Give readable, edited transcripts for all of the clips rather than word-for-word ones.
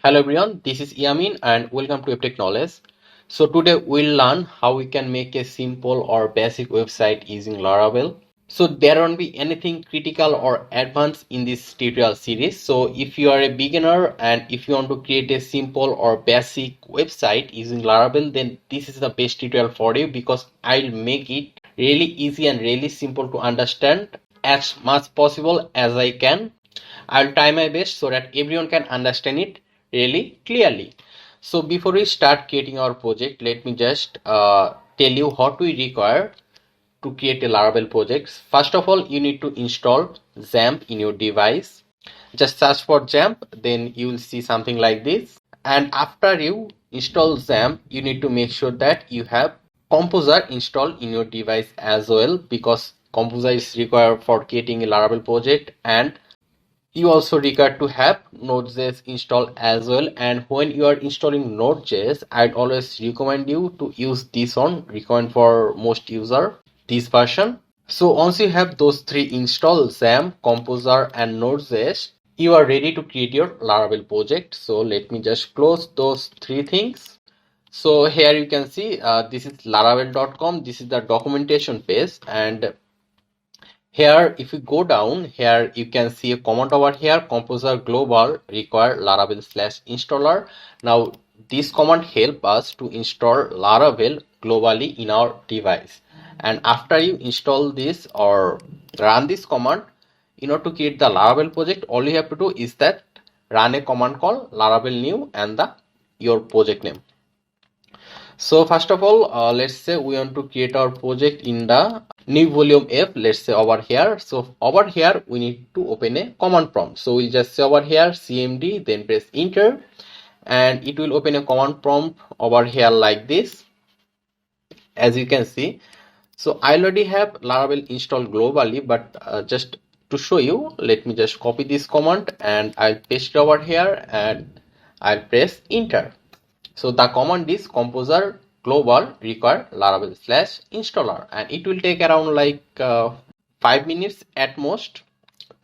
Hello everyone, this is Yamin and welcome to Web Knowledge. So today we'll learn how we can make a simple or basic website using Laravel. So there won't be anything critical or advanced in this tutorial series. So if you are a beginner and if you want to create a simple or basic website using Laravel, then this is the best tutorial for you because I'll make it really easy and really simple to understand as much possible as I can. I'll try my best so that everyone can understand it really clearly. So before we start creating our project, let me just tell you what we require to create a Laravel project. First of all, you need to install XAMPP in your device. Just search for XAMPP, then you will see something like this. And after you install XAMPP, you need to make sure that you have Composer installed in your device as well, because Composer is required for creating a Laravel project, and you also require to have Node.js installed as well. And when you are installing Node.js, I'd always recommend you to use this one, recommend for most user, this version. So once you have those three installed, XAMPP, Composer and Node.js, you are ready to create your Laravel project. So let me just close those three things. So here you can see this is laravel.com. This is the documentation page, and here if you go down here, you can see a comment over here, Composer global require Laravel /installer. Now this command help us to install Laravel globally in our device. And after you install this or run this command, in order to create the Laravel project, all you have to do is that run a command called Laravel new and the your project name. So first of all, let's say we want to create our project in the new volume F, let's say over here. So over here, we need to open a command prompt. So we'll just say over here, CMD, then press enter, and it will open a command prompt over here like this, as you can see. So I already have Laravel installed globally, but just to show you, let me just copy this command and I'll paste it over here and I'll press enter. So the command is Composer global require Laravel /installer, and it will take around like 5 minutes at most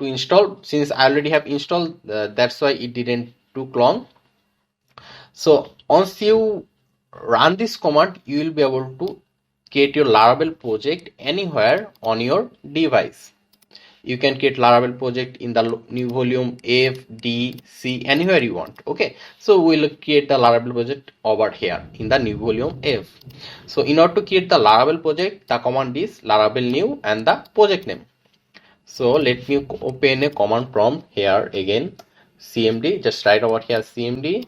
to install. Since I already have installed, that's why it didn't took long. So once you run this command, you will be able to create your Laravel project anywhere on your device. You can create Laravel project in the new volume F, D, C, anywhere you want. Okay, so we'll create the Laravel project over here in the new volume F. So in order to create the Laravel project, the command is Laravel new and the project name. So let me open a command prompt here again, CMD, just write over here CMD,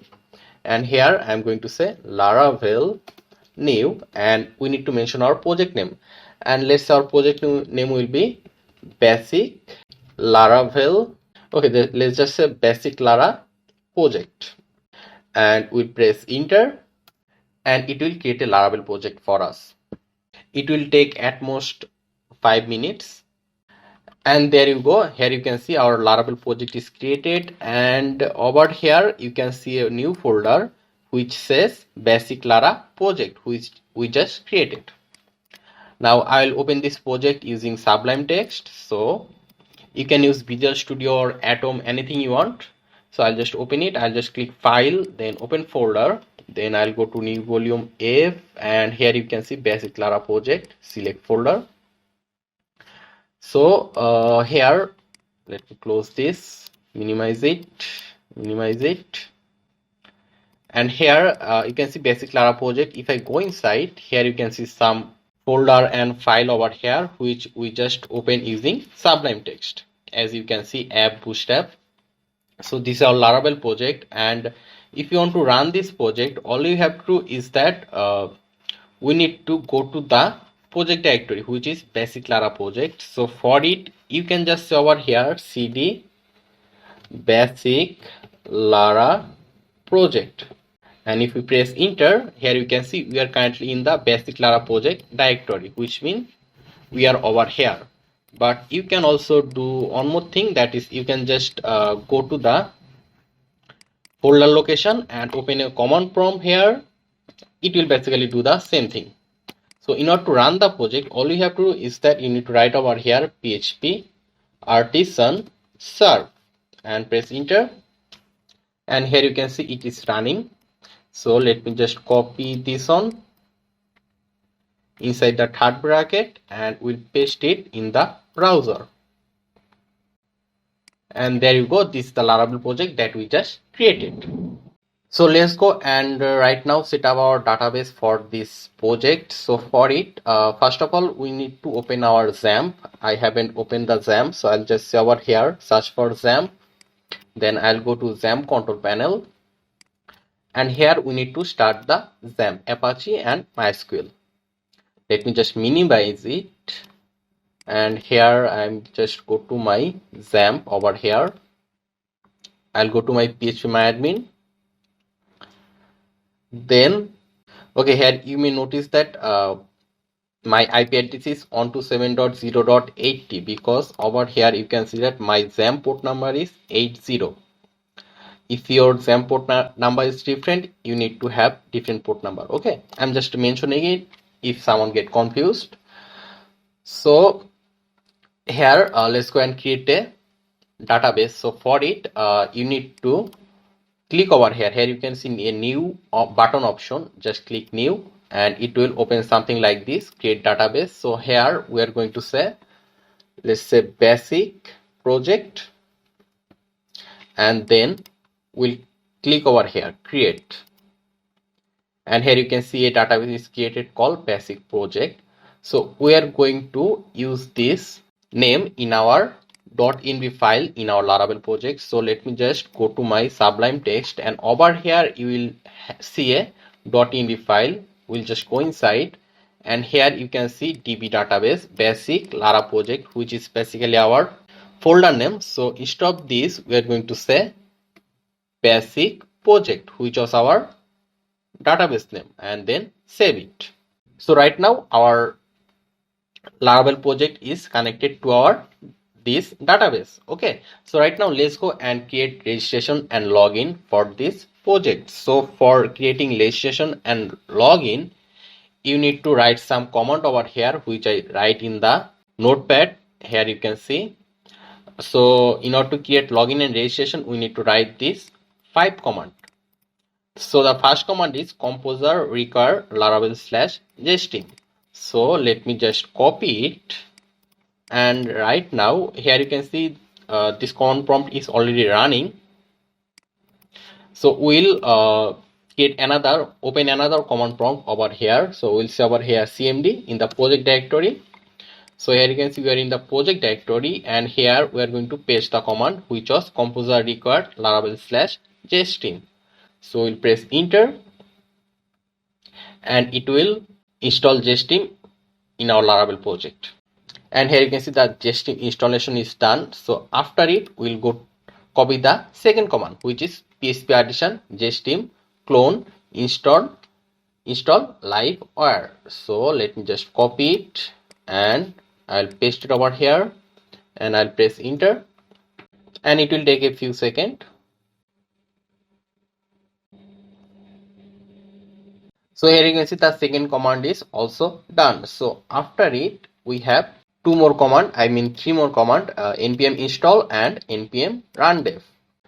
and here I'm going to say Laravel new, and we need to mention our project name, and let's say our project name will be basic Laravel. Okay, let's just say basic Lara project, and we press enter, and it will create a Laravel project for us. It will take at most 5 minutes. And there you go. Here you can see our Laravel project is created, and over here you can see a new folder which says basic Lara project, which we just created. Now I'll open this project using Sublime Text. So you can use Visual Studio or Atom, anything you want. So I'll just open it. I'll just click file, then open folder, then I'll go to new volume F, and here you can see basic Lara project, select folder. So here, let me close this, minimize it, and here you can see basic Lara project. If I go inside, here you can see some folder and file over here which we just open using Sublime Text. As you can see, app bootstrap. So this is our Laravel project, and if you want to run this project, all you have to do is that we need to go to the project directory, which is basic Lara project. So for it, you can just say over here cd basic Lara project, and if we press enter, here you can see we are currently in the basic Lara project directory, which means we are over here. But you can also do one more thing, that is you can just go to the folder location and open a command prompt here. It will basically do the same thing. So in order to run the project, all you have to do is that you need to write over here php artisan serve and press enter. and here you can see it is running. So let me just copy this on inside the third bracket and we'll paste it in the browser. And there you go, this is the Laravel project that we just created. So let's go and right now set up our database for this project. So for it, first of all, we need to open our XAMPP. I haven't opened the XAMPP, so I'll just say over here, search for XAMPP. Then I'll go to XAMPP control panel. And here we need to start the XAMPP, Apache and MySQL. Let me just minimize it. And here I'm just go to my XAMPP over here. I'll go to my phpMyAdmin. Then, okay, here you may notice that my IP address is 127.0.80 because over here you can see that my XAMPP port number is 80. If your XAMPP port number is different, you need to have different port number. Okay, I'm just mentioning it if someone get confused. So here let's go and create a database. So for it, you need to click over here. Here you can see a new button option. Just click new and it will open something like this, create database. So here we are going to say, let's say basic project, and then we'll click over here, create. And here you can see a database is created called basic project. So we are going to use this name in our .env file in our Laravel project. So let me just go to my Sublime Text, and over here you will see a .env file. We'll just go inside, and here you can see db database basic Lara project, which is basically our folder name. So instead of this, we are going to say basic project, which was our database name, and then save it. So right now our Laravel project is connected to our this database. Okay, so right now let's go and create registration and login for this project. So for creating registration and login, you need to write some command over here, which I write in the notepad. Here you can see. So in order to create login and registration, we need to write this 5 command. So the first command is composer require Laravel /jesting. So let me just copy it, and right now here you can see this command prompt is already running. So we'll open another command prompt over here. So we'll say over here cmd in the project directory. So here you can see we are in the project directory, and here we are going to paste the command which was composer required Laravel /jesting. So we'll press enter, and it will install jesting in our Laravel project. And here you can see that jesting installation is done. So after it, we'll go copy the second command, which is php jesting clone install livewire. So let me just copy it, and I'll paste it over here, and I'll press enter, and it will take a few seconds. So here you can see the second command is also done. So after it, we have three more command, npm install and npm run dev.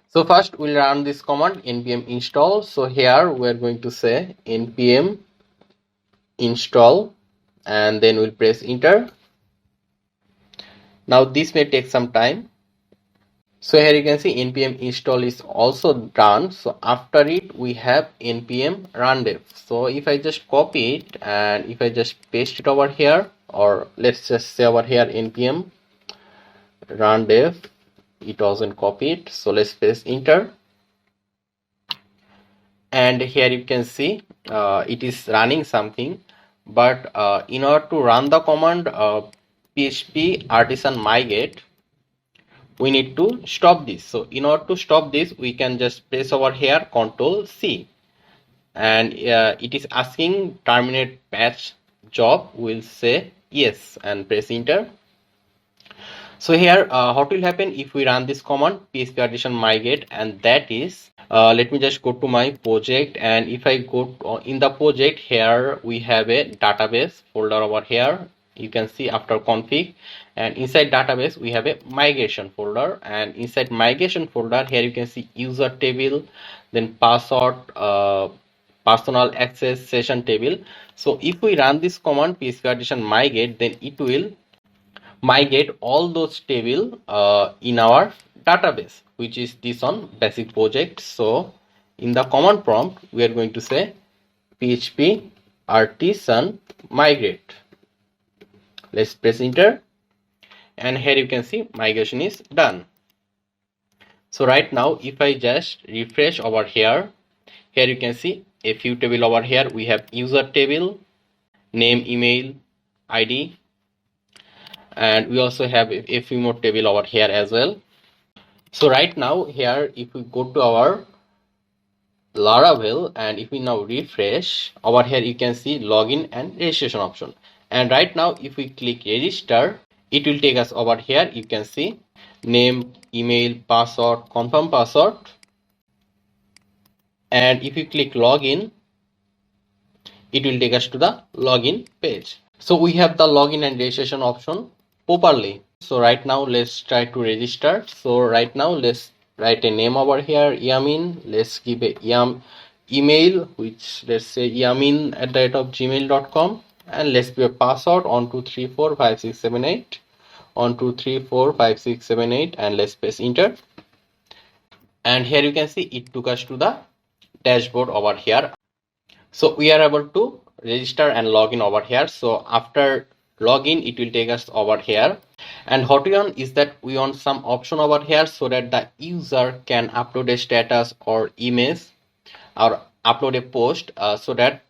So first we'll run this command npm install. So here we are going to say npm install, and then we'll press enter. Now this may take some time. So here you can see npm install is also done. So after it, we have npm run dev. So if I just copy it and if I just paste it over here, or let's just say over here npm run dev, it wasn't copied. So let's press enter, and here you can see it is running something. But in order to run the command php artisan migrate, we need to stop this. So in order to stop this, we can just press over here Ctrl C, and it is asking terminate patch job. We'll say yes and press enter. So here what will happen if we run this command php artisan migrate, and that is let me just go to my project, and if I go in the project, here we have a database folder over here you can see after config, and inside database we have a migration folder, and inside migration folder here you can see user table, then password, personal access, session table. So if we run this command php migrate, then it will migrate all those table in our database, which is this on basic project. So in the command prompt we are going to say php artisan migrate. Let's press enter, and here you can see migration is done. So right now if I just refresh over here, here you can see a few table over here. We have user table, name, email, id, and we also have a few more table over here as well. So right now here if we go to our Laravel, and if we now refresh over here, you can see login and registration option. And right now if we click register, it will take us over here. You can see name, email, password, confirm password, and if you click login, it will take us to the login page. So we have the login and registration option properly. So right now let's try to register. So right now let's write a name over here, Yamin. Let's give a email, which let's say yamin@gmail.com, and let's give a password 12345678, 12345678, and let's press enter. And here you can see it took us to the dashboard over here. So we are able to register and log in over here. So after login, it will take us over here. And what we want is that we want some option over here so that the user can upload a status or image or upload a post, so that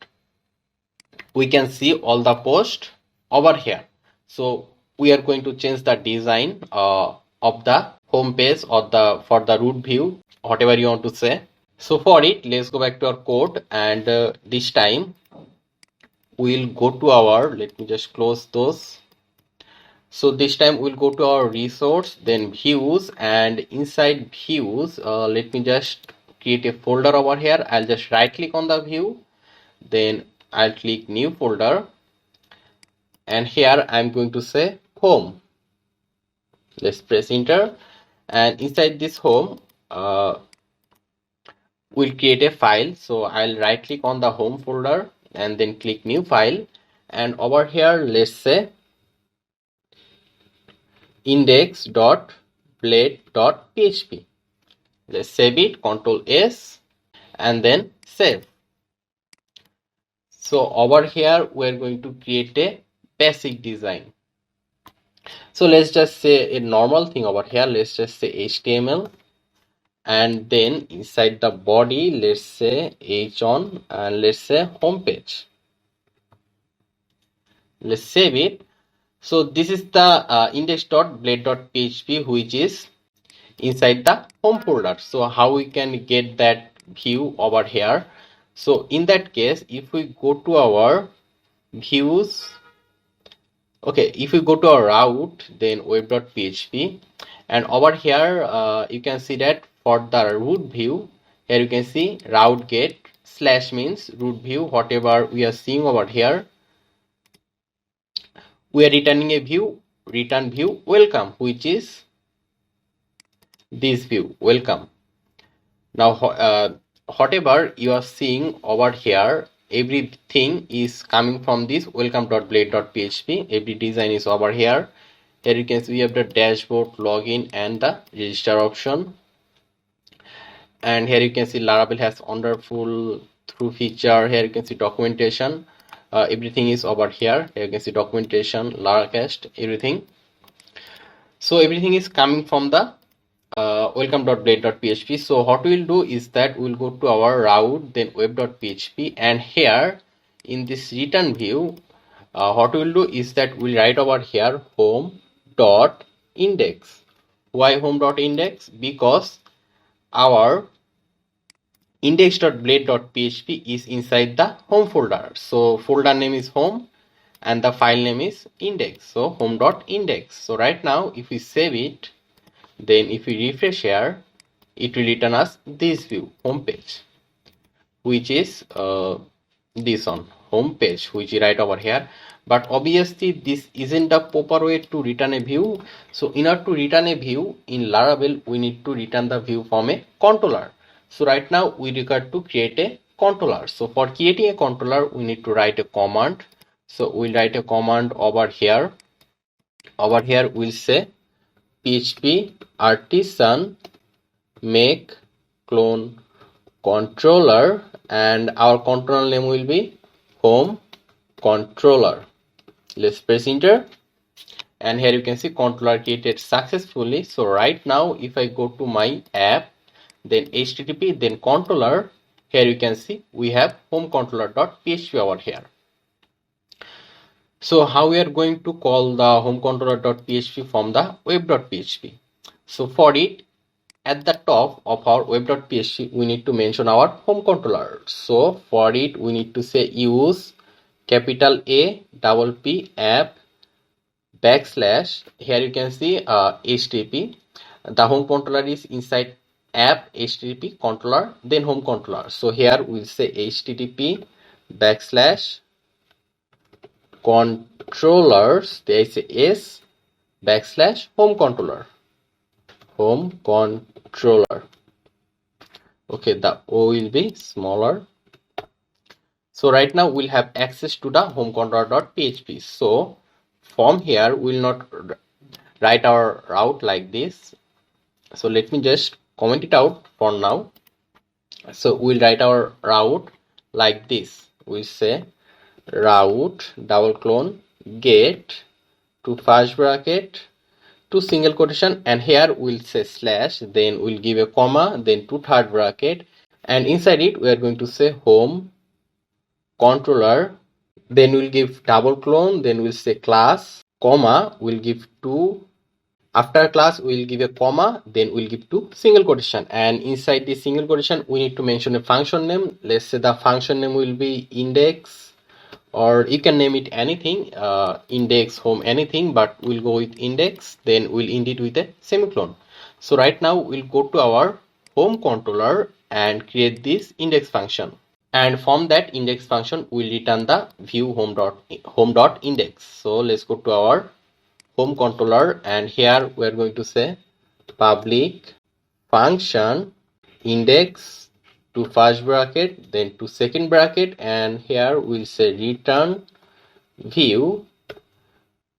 we can see all the post over here. So we are going to change the design of the home page or for the root view, whatever you want to say. So for it, let's go back to our code, and this time we'll go to our, let me just close those. So this time we'll go to our resource, then views, and inside views, let me just create a folder over here. I'll just right click on the view, then I'll click new folder, and here I'm going to say home. Let's press enter, and inside this home, we'll create a file. So I'll right click on the home folder and then click new file, and over here let's say index.blade.php. Let's save it, Ctrl S, and then save. So over here we're going to create a basic design. So let's just say a normal thing over here. Let's just say HTML, and then inside the body let's say h1, and let's say homepage. Let's save it. So this is the index.blade.php, which is inside the home folder. So how we can get that view over here? So in that case, if we go to our views, okay, if we go to our route, then web.php, and over here you can see that for the root view, here you can see route get slash means root view, whatever we are seeing over here, we are returning a view, return view welcome, which is this view welcome. Now whatever you are seeing over here, everything is coming from this welcome.blade.php. every design is over here. Here you can see we have the dashboard, login, and the register option. And here you can see Laravel has wonderful through feature. Here you can see documentation. Everything is over here. Here you can see documentation, Laracast, everything. So everything is coming from the welcome.blade.php. So what we'll do is that we'll go to our route, then web.php, and here in this return view, what we'll do is that we'll write over here home.index. Why home.index? Because our index.blade.php is inside the home folder. So folder name is home and the file name is index. So home.index. So right now if we save it, then if we refresh here, it will return us this view, home page, which is this one. home page, which is right over here. But obviously this isn't the proper way to return a view. So in order to return a view in Laravel, we need to return the view from a controller. So right now we require to create a controller. So for creating a controller, we need to write a command. So we'll write a command over here. Over here we'll say php artisan make clone controller, and our controller name will be home controller. Let's press enter, and here you can see controller created successfully. So right now if I go to my app, then http, then controller, here you can see we have home controller.php over here. So how we are going to call the home controller.php from the web.php? So for it, at the top of our web.php, we need to mention our home controller. So for it, we need to say use capital A double P app backslash. Here you can see HTTP. The home controller is inside app HTTP controller, then home controller. So here we'll say HTTP backslash controllers, there is a S backslash home controller. Home controller. Okay, the O will be smaller. So right now we'll have access to the home controller.php. So from here we'll not write our route like this. So let me just comment it out for now. So we'll write our route like this. We'll say route double clone get to first bracket to single quotation, and here we'll say slash, then we'll give a comma, then to third bracket, and inside it we are going to say home controller, then we'll give double clone, then we'll say class, comma, we'll give to, after class we'll give a comma, then we'll give to single quotation, and inside the single quotation we need to mention a function name. Let's say the function name will be index, or you can name it anything, index, home, anything, but we'll go with index, then we'll end it with a semicolon. So right now we'll go to our home controller and create this index function, and from that index function we'll return the view home.index. So let's go to our home controller, and here we're going to say public function index to first bracket, then to second bracket, and here we'll say return view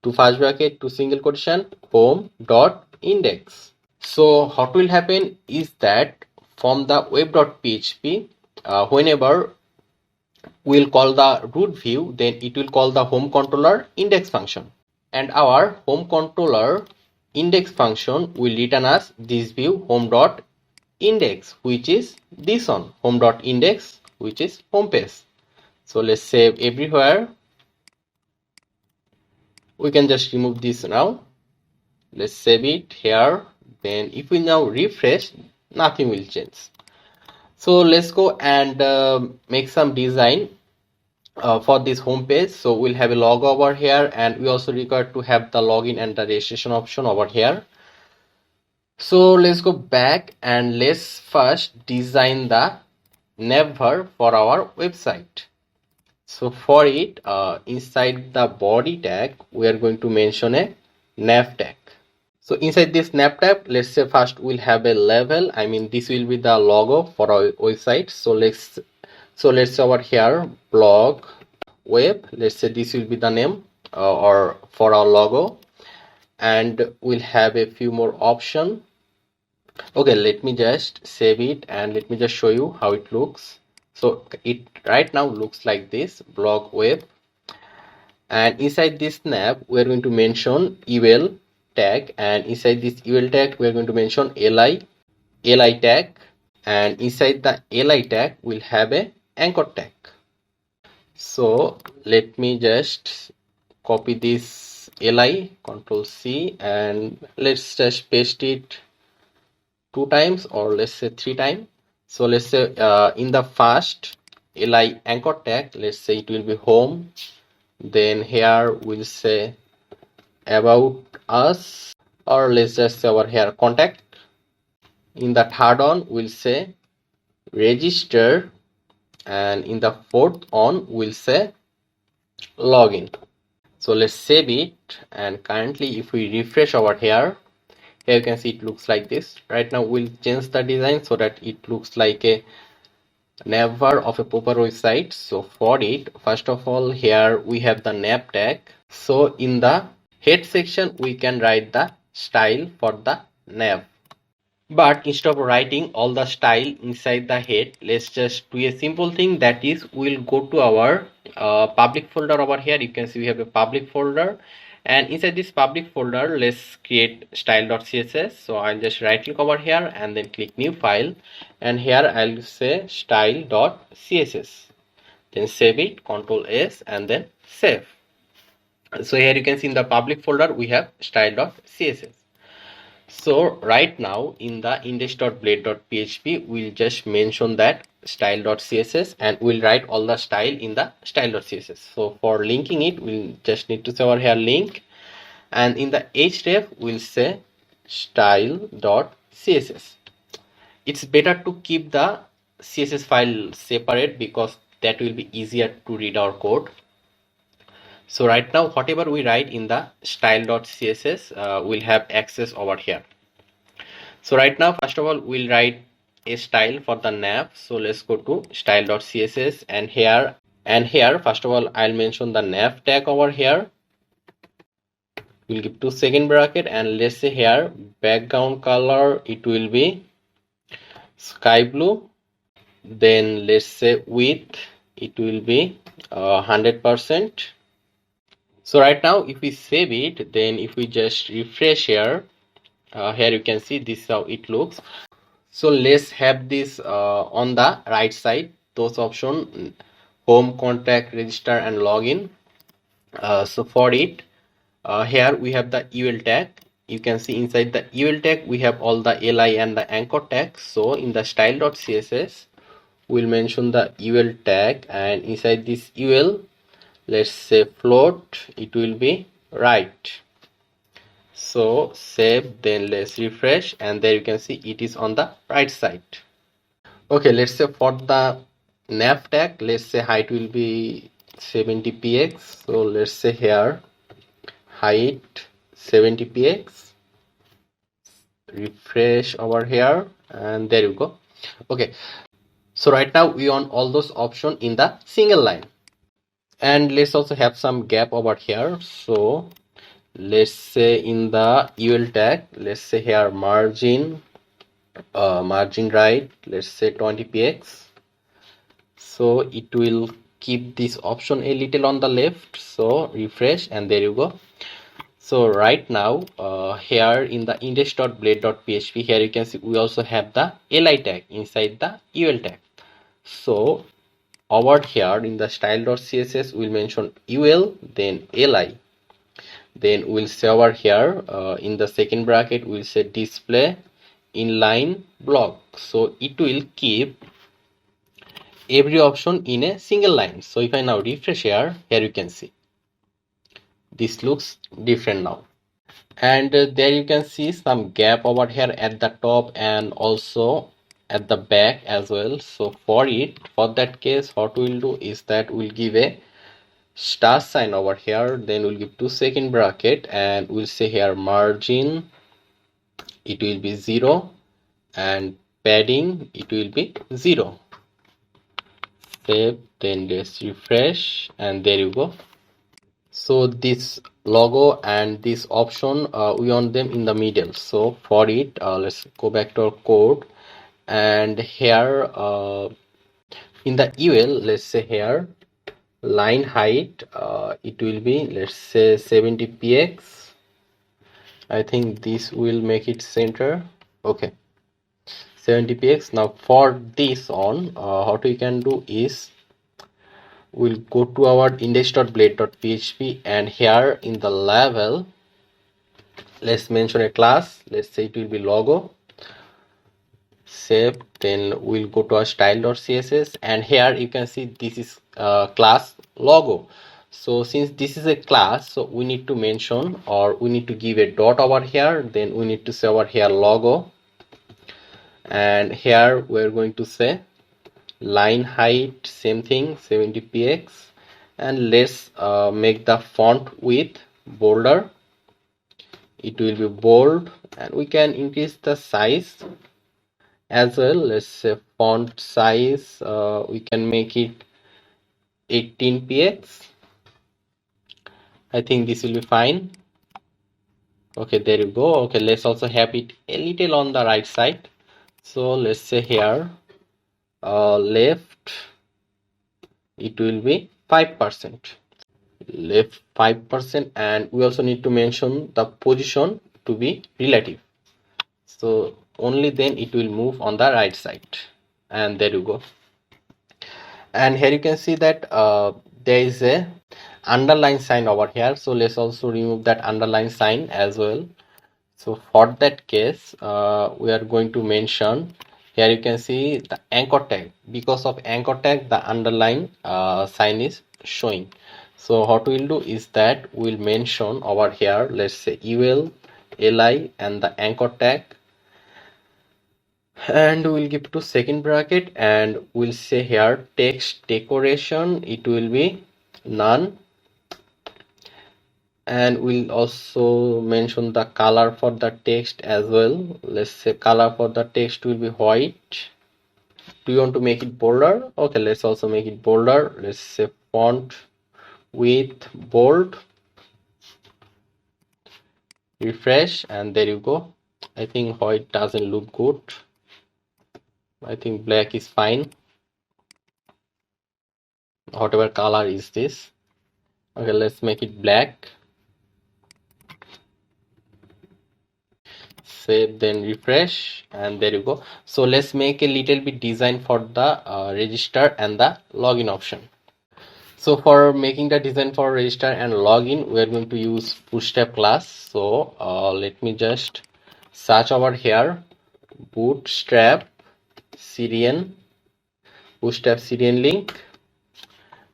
to first bracket to single quotation home.index. So what will happen is that from the web.php, whenever we'll call the root view, then it will call the home controller index function, and our home controller index function will return us this view home.index, which is this one, home.index, which is home page. So let's save everywhere. We can just remove this now. Let's save it here. Then if we now refresh, nothing will change. So let's go and make some design for this home page. So we'll have a logo over here, and we also require to have the login and the registration option over here. So let's go back and let's first design the nav for our website. So for it, inside the body tag, we are going to mention a nav tag. So inside this nav tag, let's say first we'll have a label. I mean, this will be the logo for our website. So let's say over here blog web. Let's say this will be the name or for our logo, and we'll have a few more options. Okay, let me just save it and let me just show you how it looks. So it right now looks like this, blog web, and inside this nav we're going to mention UL tag, and inside this UL tag we're going to mention li tag, and inside the li tag we'll have a anchor tag. So let me just copy this li, Control C, and let's just paste it 2 times, or let's say 3 times. So let's say in the first li anchor tag, let's say it will be home, then here we'll say about us, or let's just say over here contact. In the third one we'll say register, and in the fourth one we'll say login. So let's save it, and currently if we refresh over here, you can see it looks like this. Right now we'll change the design so that it looks like a navbar of a proper website. So for it, first of all, here we have the nav tag. So in the head section we can write the style for the nav. But instead of writing all the style inside the head, let's just do a simple thing, that is we'll go to our public folder over here. You can see we have a public folder, and inside this public folder let's create style.css. So I'll just right click over here and then click new file, and here I'll say style.css, then save it, Ctrl S, and then save. So here you can see in the public folder we have style.css. So right now in the index.blade.php, we'll just mention that style.css, and we'll write all the style in the style.css. So for linking it, we'll just need to say over here link, and in the href we'll say style.css. It's better to keep the css file separate because that will be easier to read our code. So right now whatever we write in the style.css will have access over here. So right now, first of all, we'll write a style for the nav. So let's go to style.css, and here, first of all, I'll mention the nav tag over here. We'll give 2 second bracket, and let's say here background color, it will be sky blue. Then let's say width, it will be 100%. So right now, if we save it, then if we just refresh here, here you can see this is how it looks. So let's have this on the right side, those options: home, contact, register, and login. So for it, here we have the UL tag. You can see inside the UL tag we have all the li and the anchor tags. So in the style.css we'll mention the UL tag, and inside this UL, let's say float, it will be right. So save, then let's refresh, and there you can see it is on the right side. Okay, let's say for the nav tag, let's say height will be 70px. So let's say here height 70px. Refresh over here, and there you go. Okay, so right now we want all those options in the single line, and let's also have some gap over here. So let's say in the UL tag, let's say here margin right, let's say 20px. So it will keep this option a little on the left. So refresh, and there you go. So right now here in the index.blade.php, here you can see we also have the li tag inside the ul tag. So over here in the style.css we'll mention ul, then li, then we'll say over here in the second bracket we'll say display inline block. So it will keep every option in a single line. So if I now refresh here you can see this looks different now, and there you can see some gap over here at the top and also at the back as well. So for that case, what we'll do is that we'll give a star sign over here, then we'll give 2 second bracket, and we'll say here margin, it will be 0, and padding, it will be 0. Save, then let's refresh, and there you go. So this logo and this option we want them in the middle. So for it, let's go back to our code, and here in the ul, let's say here line height, it will be, let's say 70px. I think this will make it center. Okay, 70px. Now for this on, what we can do is we'll go to our index.blade.php, and here in the level, let's mention a class. Let's say it will be logo. Save, then we'll go to our style.css, and here you can see this is class logo. So since this is a class, so we need to mention, or we need to give a dot over here, then we need to say over here logo, and here we're going to say line height, same thing, 70px, and let's make the font width bolder. It will be bold, and we can increase the size as well. Let's say font size, we can make it 18 px. I think this will be fine. Okay, there you go. Okay, let's also have it a little on the right side. So let's say here, left, it will be 5%. Left 5%, and we also need to mention the position to be relative. So only then it will move on the right side. And there you go. And here you can see that there is a underline sign over here. So let's also remove that underline sign as well. So for that case, we are going to mention, here you can see the anchor tag. Because of anchor tag, the underline sign is showing. So what we'll do is that we'll mention over here, let's say ul, li, and the anchor tag, and we'll give to second bracket, and we'll say here text decoration, it will be none, and we'll also mention the color for the text as well. Let's say color for the text will be white. Do you want to make it bolder? Okay, let's also make it bolder. Let's say font width bold, refresh, and there you go. I think white doesn't look good. I think black is fine, whatever color is this. Okay, let's make it black. Save, then refresh, and there you go. So let's make a little bit design for the register and the login option. So for making the design for register and login, we are going to use bootstrap class. So let me just search over here, bootstrap Syrian, bootstrap Syrian link.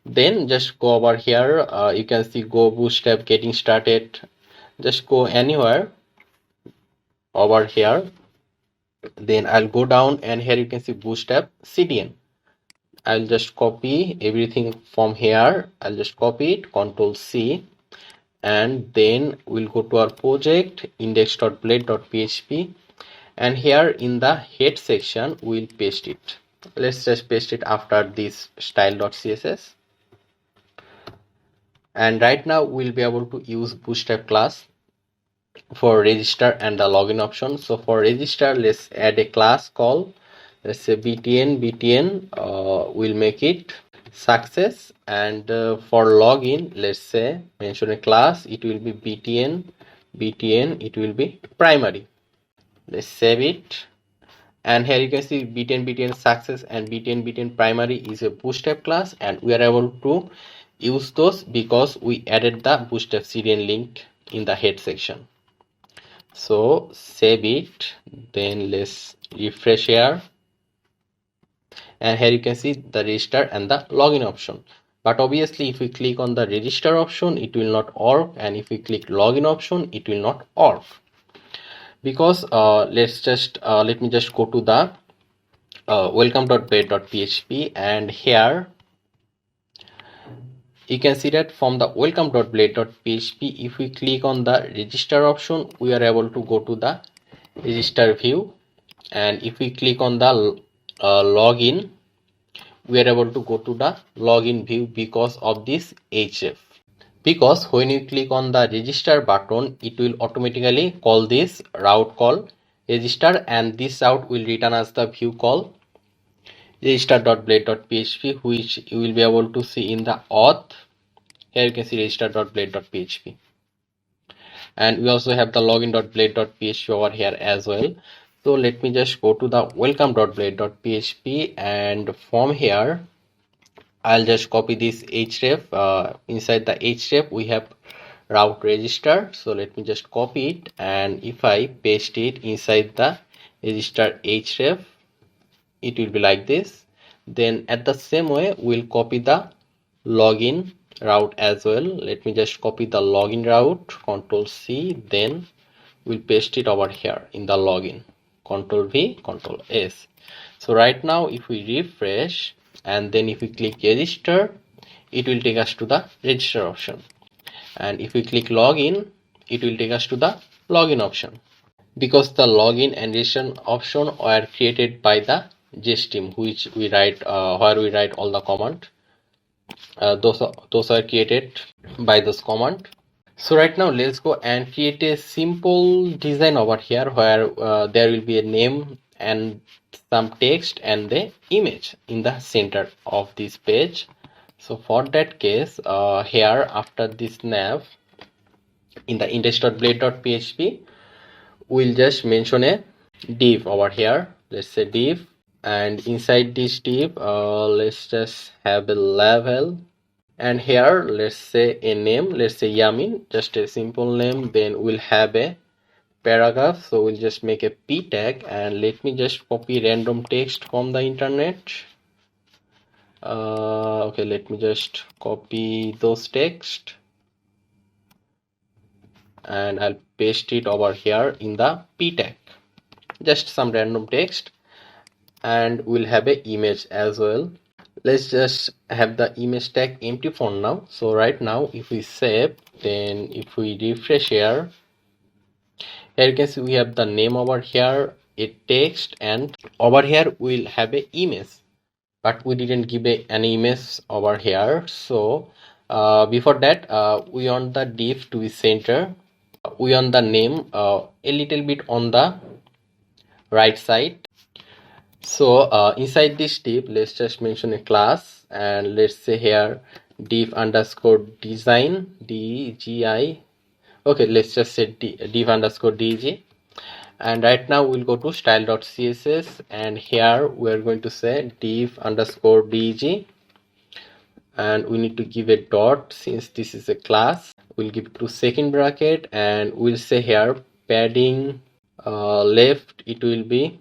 Then just go over here, you can see go bootstrap getting started. Just go anywhere over here, then I'll go down, and here you can see bootstrap CDN. I'll just copy everything from here. I'll just copy it, Control C, and then we'll go to our project index.blade.php, and here in the head section we'll paste it. Let's just paste it after this style.css. And right now we'll be able to use bootstrap class for register and the login option. So for register, let's add a class called, let's say btn, we'll make it success, and for login, let's say mention a class, it will be btn, it will be primary. Let's save it, and here you can see btn success and btn primary is a bootstrap class, and we are able to use those because we added the bootstrap CDN link in the head section. So save it, then let's refresh here, and here you can see the register and the login option. But obviously if we click on the register option, it will not work, and if we click login option, it will not work, because let me just go to the welcome.blade.php, and here you can see that from the welcome.blade.php, if we click on the register option, we are able to go to the register view, and if we click on the login, we are able to go to the login view because of this href. Because when you click on the register button, it will automatically call this route called register, and this route will return as the view called register.blade.php, which you will be able to see in the auth. Here you can see register.blade.php, and we also have the login.blade.php over here as well. So let me just go to the welcome.blade.php, and from here I'll just copy this href. Inside the href we have route register, so let me just copy it, and if I paste it inside the register href, it will be like this. Then at the same way we'll copy the login route as well. Let me just copy the login route, Control C, then we'll paste it over here in the login, Control V, Control S. So right now if we refresh, and then if we click register, it will take us to the register option, and if we click login, it will take us to the login option. Because the login and registration option were created by the JS team, which we write where we write all the command. Those are created by this command. So right now let's go and create a simple design over here where there will be a name and some text and the image in the center of this page. So for that case, here after this nav in the index.blade.php, we'll just mention a div over here. Let's say div, and inside this div let's just have a level, and here let's say a name, let's say Yamin, just a simple name. Then we'll have a paragraph, so we'll just make a p tag, and let me just copy random text from the internet. Okay, let me just copy those text and I'll paste it over here in the p tag, just some random text, and we'll have a image as well. Let's just have the image tag empty for now. So right now if we save, then if we refresh here you can see we have the name over here, a text, and over here we'll have a image, but we didn't give any image over here. So before that we want the div to be center, we want the name a little bit on the right side. So inside this div, let's just mention a class, and let's say here div underscore design dgi. Okay, let's just say div underscore dg, and right now we'll go to style.css, and here we're going to say div underscore dg, and we need to give a dot since this is a class. We'll give it to second bracket, and we'll say here padding left it will be,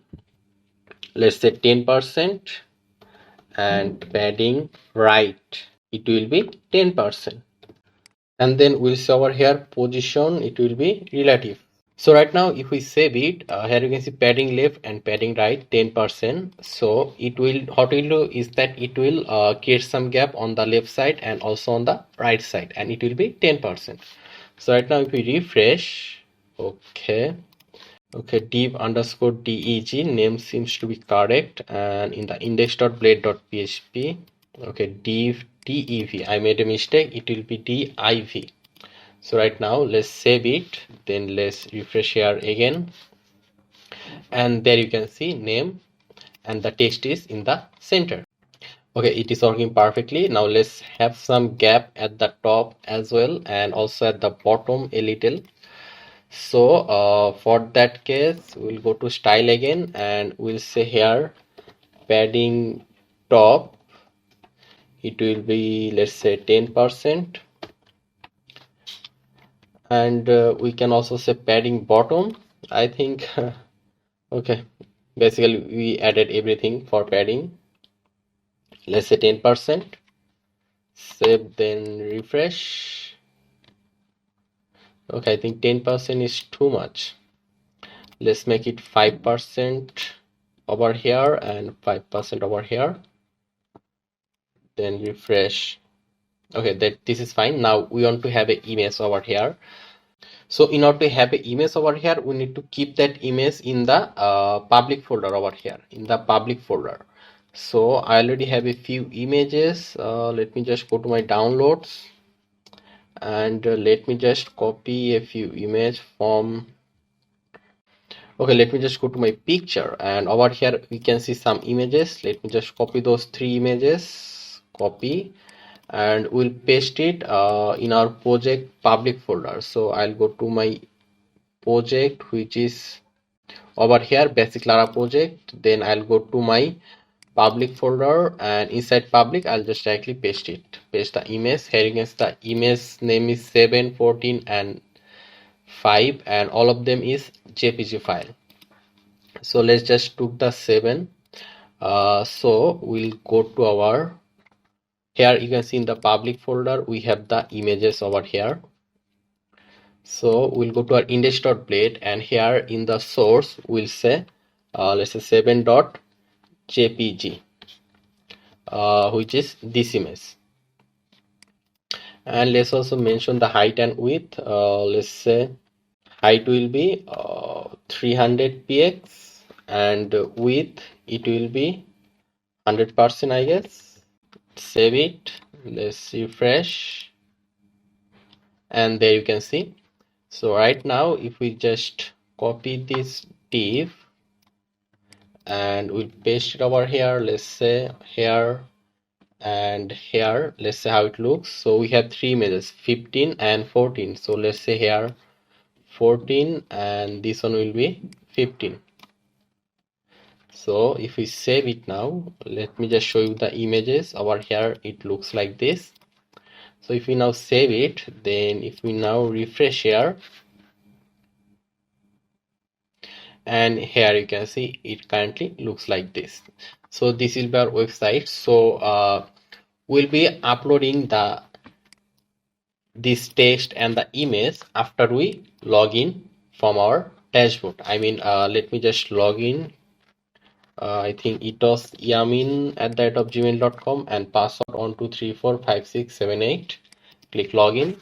let's say 10%, and padding right it will be 10%, and then we'll say over here position it will be relative. So right now if we save it, here you can see padding left and padding right 10%. So it will, what it will do is that it will create some gap on the left side and also on the right side, and it will be 10%. So right now if we refresh, okay, div underscore deg name seems to be correct, and in the index.blade.php, okay, div dev, I made a mistake, it will be div. So right now let's save it, then let's refresh here again, and there you can see name and the text is in the center. Okay, it is working perfectly. Now let's have some gap at the top as well, and also at the bottom a little. So for that case we'll go to style again, and we'll say here padding top it will be, let's say 10%, and we can also say padding bottom, I think. Okay, basically we added everything for padding, let's say 10%. Save, then refresh. Okay, I think 10% is too much. Let's make it 5% over here and 5% over here, then refresh. Okay, that this is fine. Now we want to have an image over here. So in order to have an image over here, we need to keep that image in the public folder over here, in the public folder. So I already have a few images. Let me just go to my downloads, and let me just copy a few images from, okay, let me just go to my picture, and over here we can see some images. Let me just copy those 3 images, copy, and we'll paste it in our project public folder. So I'll go to my project, which is over here, basic Lara project. Then I'll go to my public folder, and inside public I'll just directly paste it, paste the image. Here you can see the image name is 7, 14 and 5, and all of them is jpg file. So let's just took the 7. So we'll go to our, here you can see in the public folder we have the images over here. So we'll go to our index.blade, and here in the source we'll say let's say 7.jpg, which is this image. And let's also mention the height and width. Let's say height will be 300 px and width it will be 100%, I guess. Save it. Let's refresh, and there you can see. So right now if we just copy this div and we'll paste it over here, let's say here and here, let's say how it looks. So we have three images, 15 and 14. So let's say here 14 and this one will be 15. So if we save it now, let me just show you the images over here. It looks like this. So if we now save it, then if we now refresh here, and here you can see it currently looks like this. So this is our website. So we'll be uploading this text and the image after we log in from our dashboard. I mean, let me just log in. I think it was yamin@gmail.com and password 12345678. Click login.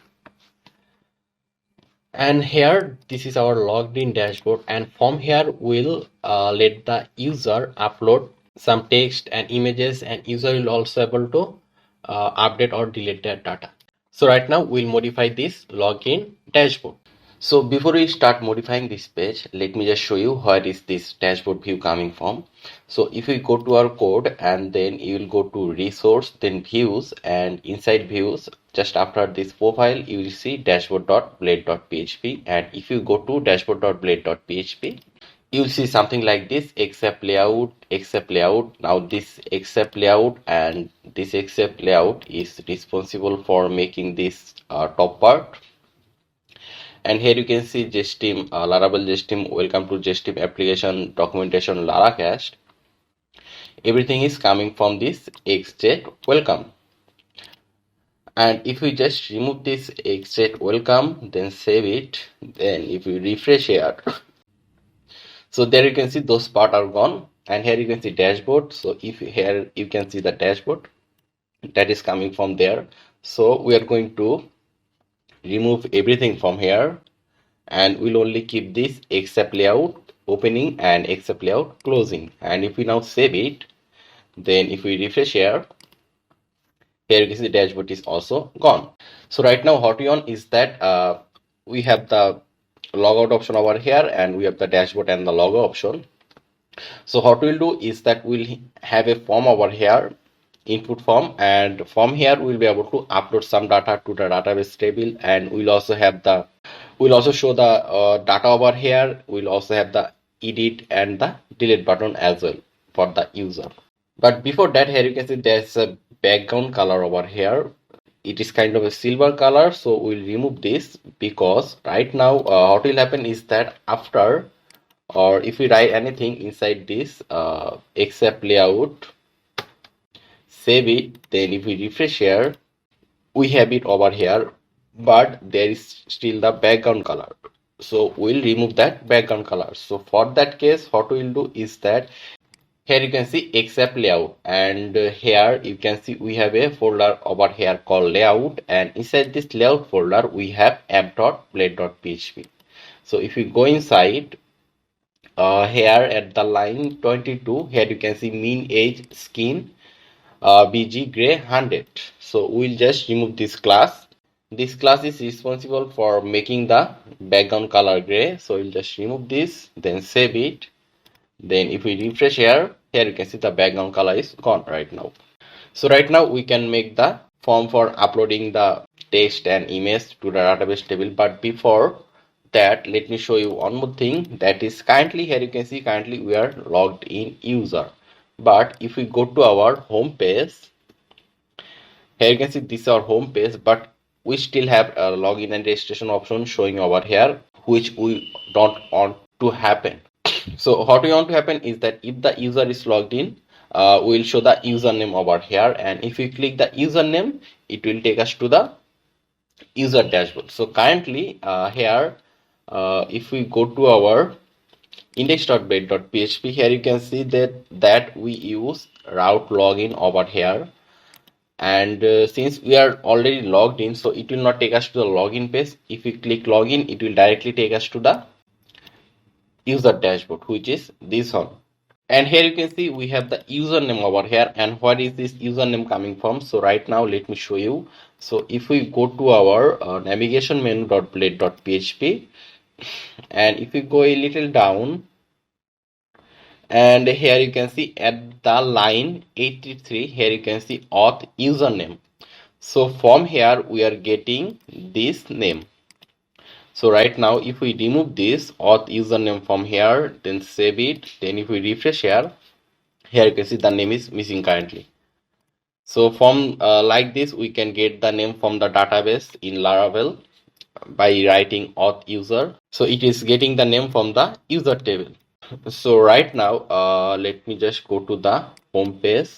And here this is our logged in dashboard, and from here we'll let the user upload some text and images, and user will also able to update or delete their data. So right now we'll modify this login dashboard. So before we start modifying this page, let me just show you where is this dashboard view coming from. So if we go to our code and then you will go to resource, then views, and inside views, just after this profile, you will see dashboard.blade.php. And if you go to dashboard.blade.php, you will see something like this: except layout, except layout. Now this except layout and this except layout is responsible for making this top part. And here you can see JSTeam, Laravel JSTeam, welcome to JSTeam application documentation Laracast. Everything is coming from this xjet welcome. And if we just remove this xjet welcome, then save it, then if we refresh here, so there you can see those parts are gone. And here you can see dashboard. So if here you can see the dashboard that is coming from there. So we are going to remove everything from here, and we'll only keep this except layout opening and except layout closing. And if we now save it, then if we refresh here you can see the dashboard is also gone. So right now what we on is that we have the logout option over here, and we have the dashboard and the logo option. So what we'll do is that we'll have a form over here, input form, and from here we'll be able to upload some data to the database table, and we'll also show the data over here. We'll also have the edit and the delete button as well for the user. But before that, here you can see there's a background color over here. It is kind of a silver color, so we'll remove this, because right now what will happen is that after, or if we write anything inside this except layout, save it, then if we refresh here, we have it over here, but there is still the background color. So we'll remove that background color. So for that case, what we'll do is that here you can see except layout, and here you can see we have a folder over here called layout, and inside this layout folder we have app.blade.php. So if you go inside here at the line 22, here you can see mean age skin bg gray 100. So we'll just remove this class. This class is responsible for making the background color gray, so we'll just remove this, then save it. Then if we refresh here you can see the background color is gone right now. So right now we can make the form for uploading the text and image to the database table. But before that, let me show you one more thing. That is, currently here you can see currently we are logged in user. But if we go to our home page, here you can see this is our home page, but we still have a login and registration option showing over here, which we don't want to happen. So what we want to happen is that if the user is logged in, we'll show the username over here, and if we click the username, it will take us to the user dashboard. So currently here if we go to our index.blade.php, here you can see that we use route login over here, And since we are already logged in, so it will not take us to the login page. If we click login, it will directly take us to the user dashboard, which is this one. And here you can see we have the username over here. And what is this username coming from? So right now let me show you. So if we go to our navigation menu.blade.php, and if we go a little down, and here you can see at the line 83, here you can see auth username. So from here we are getting this name. So right now if we remove this auth username from here, then save it, then if we refresh here, here you can see the name is missing currently. So from like this we can get the name from the database in Laravel by writing auth user. So it is getting the name from the user table. So right now let me just go to the home page,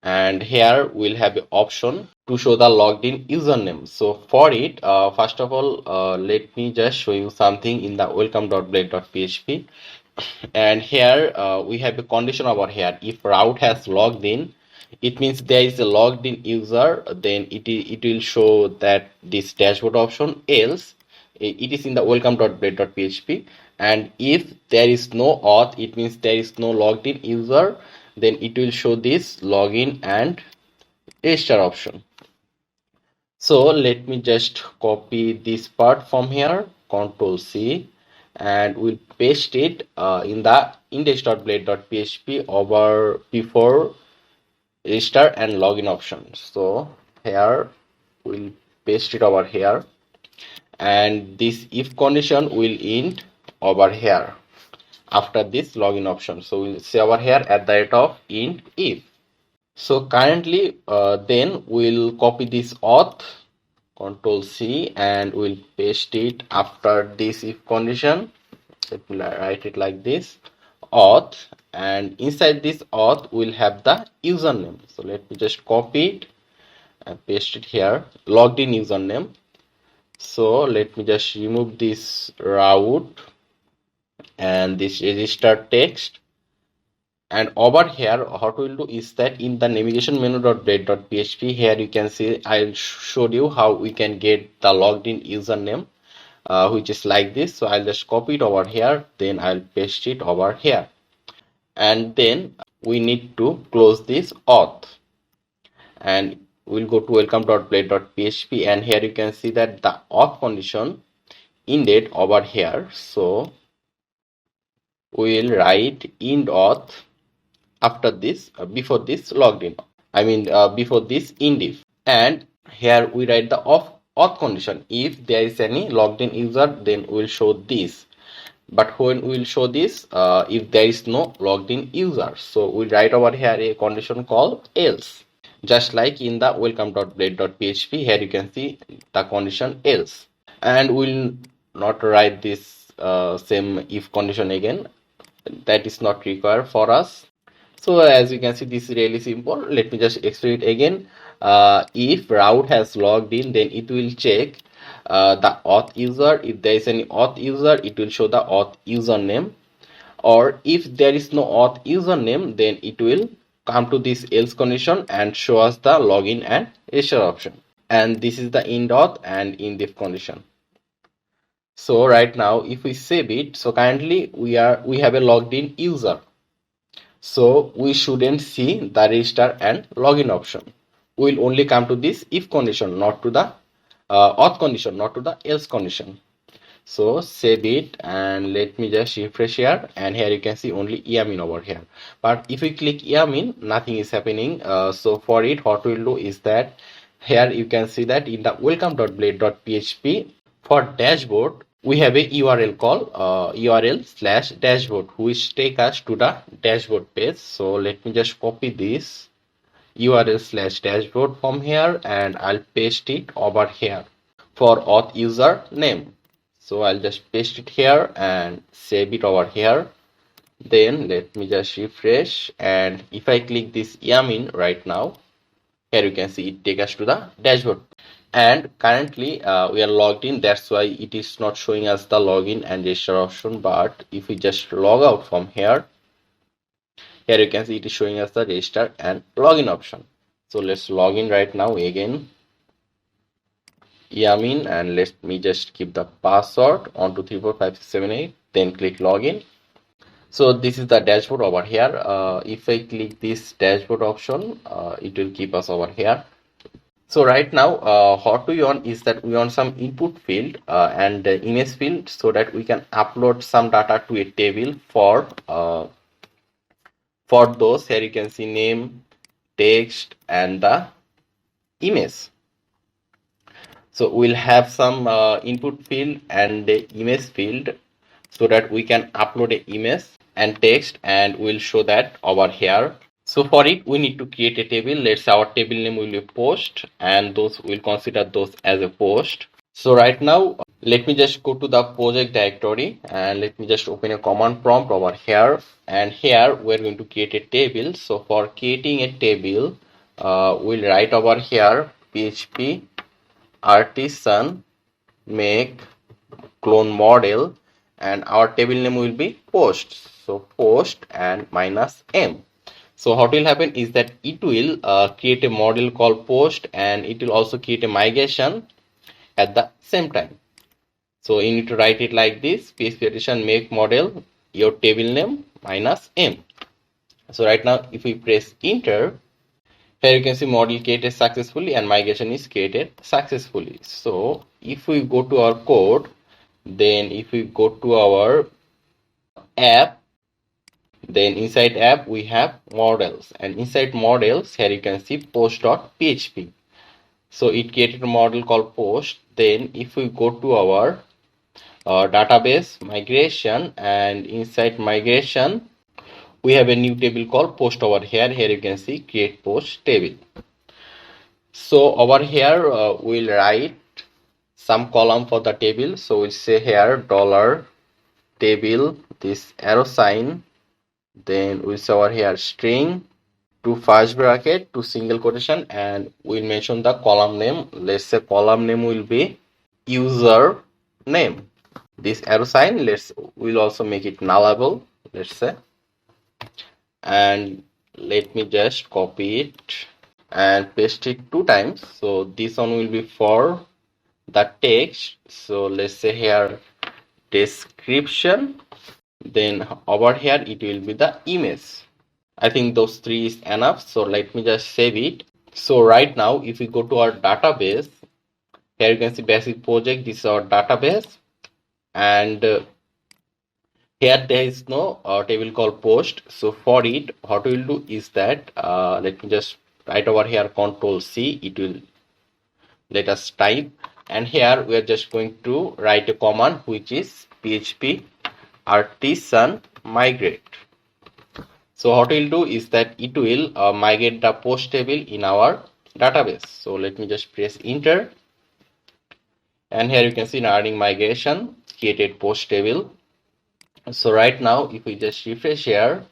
and here we'll have an option to show the logged in username. So for it, first of all, let me just show you something in the welcome.blade.php. And here we have a condition over here. If route has logged in, it means there is a logged in user, then it will show that this dashboard option. Else it is in the welcome.blade.php, and if there is no auth, it means there is no logged in user, then it will show this login and register option. So let me just copy this part from here, Control C, and we'll paste it in the index.blade.php over before register and login option. So here we'll paste it over here, and this if condition will end over here after this login option. So we'll say over here at the rate of int if. So currently then we'll copy this auth, Control C, and we'll paste it after this if condition. Let me write it like this, auth, and inside this auth we'll have the username. So let me just copy it and paste it here, logged in username. So let me just remove this route and this register text. And over here what we'll do is that in the navigation menu.blade.php, here you can see I showed you how we can get the logged in username, which is like this. So I'll just copy it over here, then I'll paste it over here, and then we need to close this auth, and we'll go to welcome.blade.php, and here you can see that the auth condition ended over here. So we'll write end auth after this, before this logged in, before this end if, and here we write the auth condition. If there is any logged in user, then we'll show this, but when we'll show this if there is no logged in user. So we write over here a condition called else, just like in the welcome.blade.php. Here you can see the condition else, and we'll not write this same if condition again, that is not required for us. So as you can see, this is really simple. Let me just explain it again. If route has logged in, then it will check the auth user. If there is any auth user, it will show the auth username. Or if there is no auth username, then it will come to this else condition and show us the login and register option. And this is the end auth and end if condition. So right now, if we save it, so currently we have a logged in user. So we shouldn't see the register and login option. We'll only come to this if condition, not to the auth condition, not to the else condition. So save it, and let me just refresh here, and here you can see only yamin over here. But if we click yamin, nothing is happening. So for it, what we'll do is that here you can see that in the welcome.blade.php for dashboard, we have a URL called URL/dashboard, which take us to the dashboard page. So let me just copy this URL/dashboard from here, and I'll paste it over here for auth user name. So I'll just paste it here and save it over here. Then let me just refresh, and if I click this yamin right now, here you can see it take us to the dashboard. And currently we are logged in, that's why it is not showing us the login and register option. But if we just log out from here, here you can see it is showing us the register and login option. So let's log in right now again. Yamin, and let me just keep the password 12345678, then click login. So this is the dashboard over here. If I click this dashboard option, it will keep us over here. So right now what we want is that we want some input field and image field, so that we can upload some data to a table for those. Here you can see name, text, and the image. So we'll have some input field and the image field, so that we can upload an image and text, and we'll show that over here. So for it, we need to create a table. Let's say our table name will be post, and those will consider those as a post. So right now, let me just go to the project directory, and let me just open a command prompt over here. And here we're going to create a table. So for creating a table, we'll write over here PHP artisan make clone model, and our table name will be post. So post and minus m. So what will happen is that it will create a model called post, and it will also create a migration at the same time. So you need to write it like this: PHP artisan make model, your table name minus m. So right now if we press enter, here you can see model created successfully and migration is created successfully. So if we go to our code, then if we go to our app, then inside app we have models, and inside models here you can see post.php. So it created a model called post. Then if we go to our database migration, and inside migration we have a new table called post over here. Here you can see create post table. So over here we'll write some column for the table. So we'll say here dollar table, this arrow sign, then we'll say over here string, to first bracket, to single quotation, and we'll mention the column name. Let's say column name will be user name. This arrow sign, we'll also make it nullable, let's say, and let me just copy it and paste it 2 times. So this one will be for the text. So let's say here description, then over here it will be the image. I think those 3 is enough. So let me just save it. So right now if we go to our database, here you can see basic project. This is our database, and here there is no table called post. So for it, what we will do is that let me just write over here Control C. It will let us type, and here we are just going to write a command which is PHP artisan migrate. So what we'll do is that it will migrate the post table in our database. So let me just press enter, and here you can see running migration created post table. So right now if we just refresh here,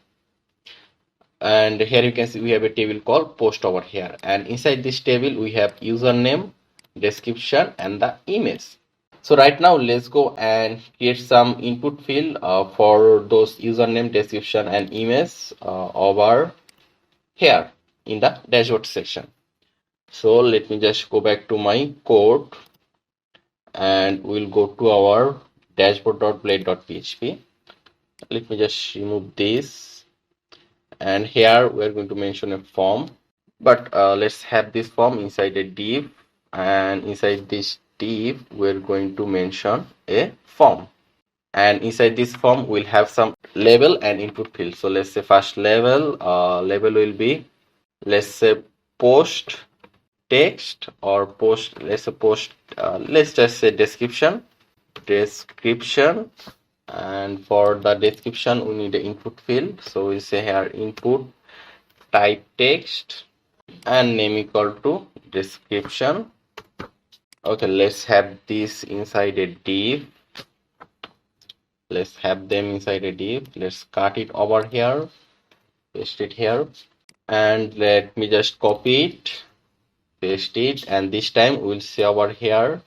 and here you can see we have a table called post over here, and inside this table we have username, description, and the image. So right now let's go and create some input field for those username, description, and image over here in the dashboard section. So let me just go back to my code, and we'll go to our dashboard.blade.php. Let me just remove this, and here we're going to mention a form, but let's have this form inside a div, and inside this div we're going to mention a form, and inside this form we'll have some label and input field. So let's say first label will be, let's say post text, or post, let's say post, let's just say description, and for the description we need an input field. So we say here input type text and name equal to description. Okay, let's have this inside a div. Let's have them inside a div. Let's cut it over here, paste it here, and let me just copy it, paste it, and this time we'll say over here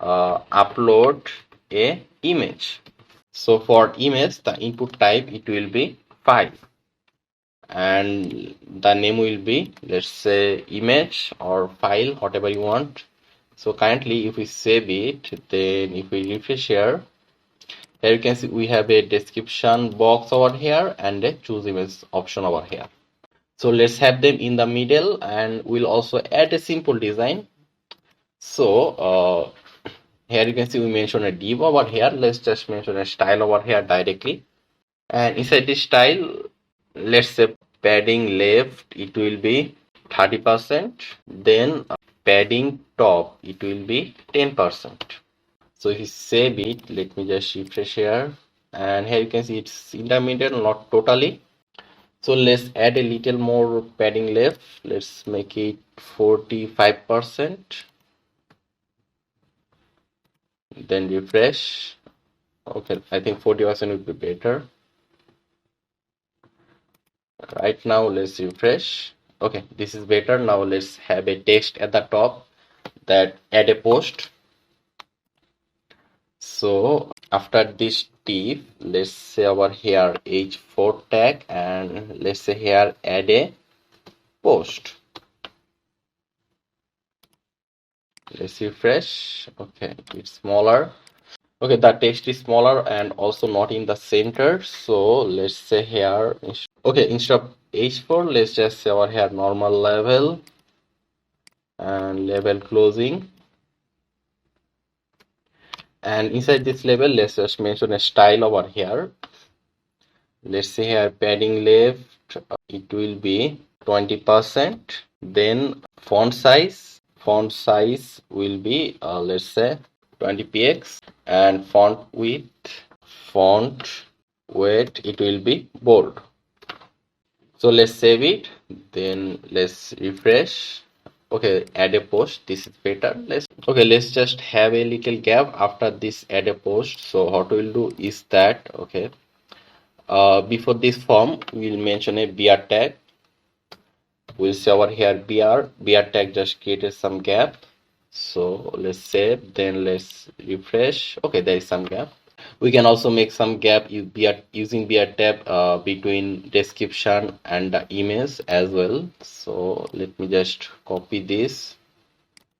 upload a image. So for image, the input type it will be file, and the name will be, let's say, image or file, whatever you want. So currently if we save it, then if we refresh here you can see we have a description box over here and a choose image option over here. So let's have them in the middle, and we'll also add a simple design. So here you can see we mention a div over here. Let's just mention a style over here directly, and inside this style, let's say padding left it will be 30%, then padding top it will be 10%. So if you save it, let me just refresh here, and here you can see it's intermediate, not totally. So let's add a little more padding left. Let's make it 45%. Then refresh. Okay, I think 40% would be better. Right now, let's refresh. Okay, this is better. Now let's have a text at the top that add a post. So after this div, let's say over here h4 tag, and let's say here add a post. Let's refresh. Okay, it's smaller. Okay, the text is smaller and also not in the center. So let's say here, okay, instead of h4, let's just say over here normal level and level closing. And inside this level, let's just mention a style over here. Let's say here padding left, it will be 20%. Then font size will be let's say 20 px, and font weight it will be bold. So let's save it, then let's refresh. Okay, add a post, this is better. Let's just have a little gap after this add a post. So what we'll do is that, okay, before this form we'll mention a br tag. We'll say over here br tag just created some gap. So let's save, then let's refresh. Okay, there is some gap. We can also make some gap using br tab between description and the image as well. So let me just copy this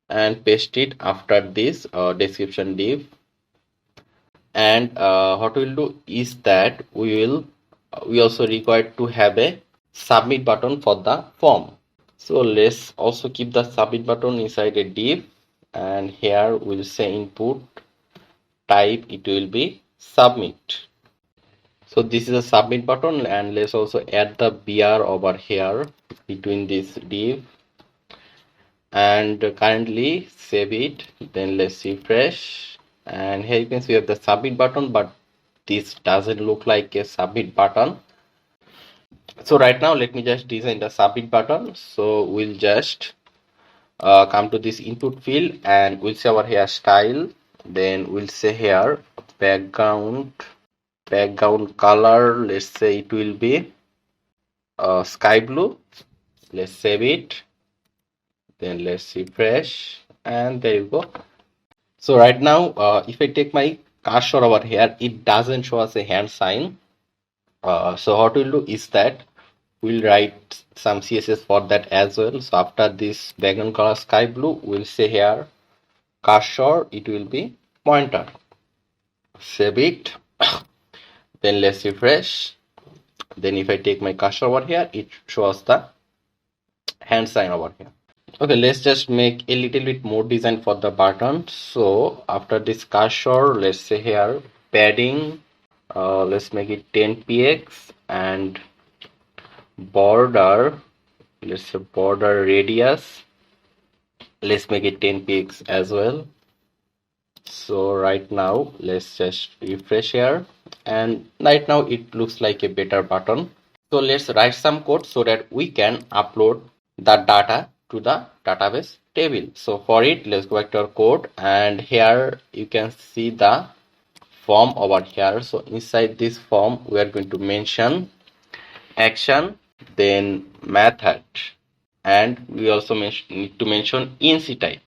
and paste it after this description div. And what we'll do is that we also require to have a submit button for the form. So let's also keep the submit button inside a div, and here we'll say input type it will be submit. So this is a submit button, and let's also add the br over here between this div, and currently save it, then let's refresh, and here you can see we have the submit button, but this doesn't look like a submit button. So right now let me just design the submit button. So we'll just come to this input field, and we'll say over here style, then we'll say here background color, let's say it will be sky blue. Let's save it, then let's refresh, and there you go. So right now if I take my cursor over here, it doesn't show us a hand sign. So what we'll do is that we'll write some css for that as well. So after this background color sky blue, we'll say here cursor it will be pointer. Save it, then let's refresh. Then if I take my cursor over here, it shows the hand sign over here. Okay, let's just make a little bit more design for the button. So after this cursor, let's say here padding, let's make it 10 px, and border, let's say border radius, let's make it 10 px as well. So right now let's just refresh here, and right now it looks like a better button. So let's write some code so that we can upload the data to the database table. So for it, let's go back to our code, and here you can see the form over here. So inside this form we are going to mention action, then method, and we also need to mention inc type.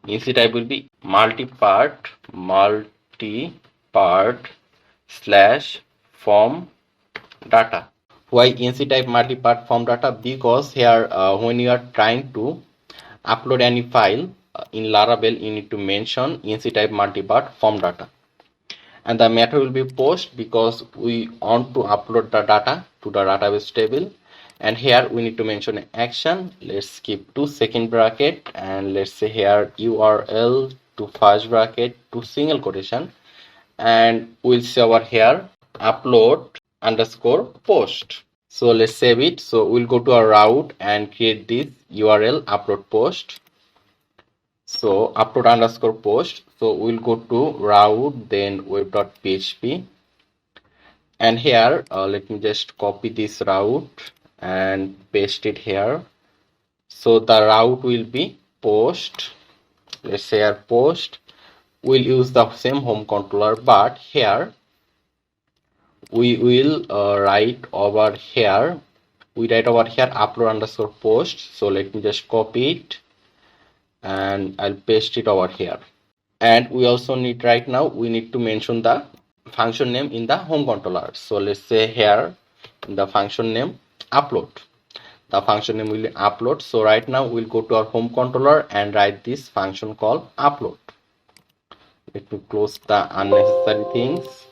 Inc type will be multi-part / form data. Why NC type multi-part form data? Because here when you are trying to upload any file in Laravel, you need to mention NC type multi-part form data, and the method will be post because we want to upload the data to the database table. And here we need to mention an action. Let's skip to second bracket, and let's say here URL to first bracket to single quotation, and we'll say over here upload underscore post. So let's save it. So we'll go to our route and create this URL upload post. So upload underscore post. So we'll go to route, then web.php, and here let me just copy this route and paste it here. So the route will be post. Let's say our post. We'll use the same home controller, but here we will write over here. We write over here upload underscore post. So let me just copy it and I'll paste it over here. And we also need, right now we need to mention the function name in the home controller. So let's say here in the function name upload, the function name will be upload. So right now we'll go to our home controller and write this function called upload. Let me close the unnecessary things.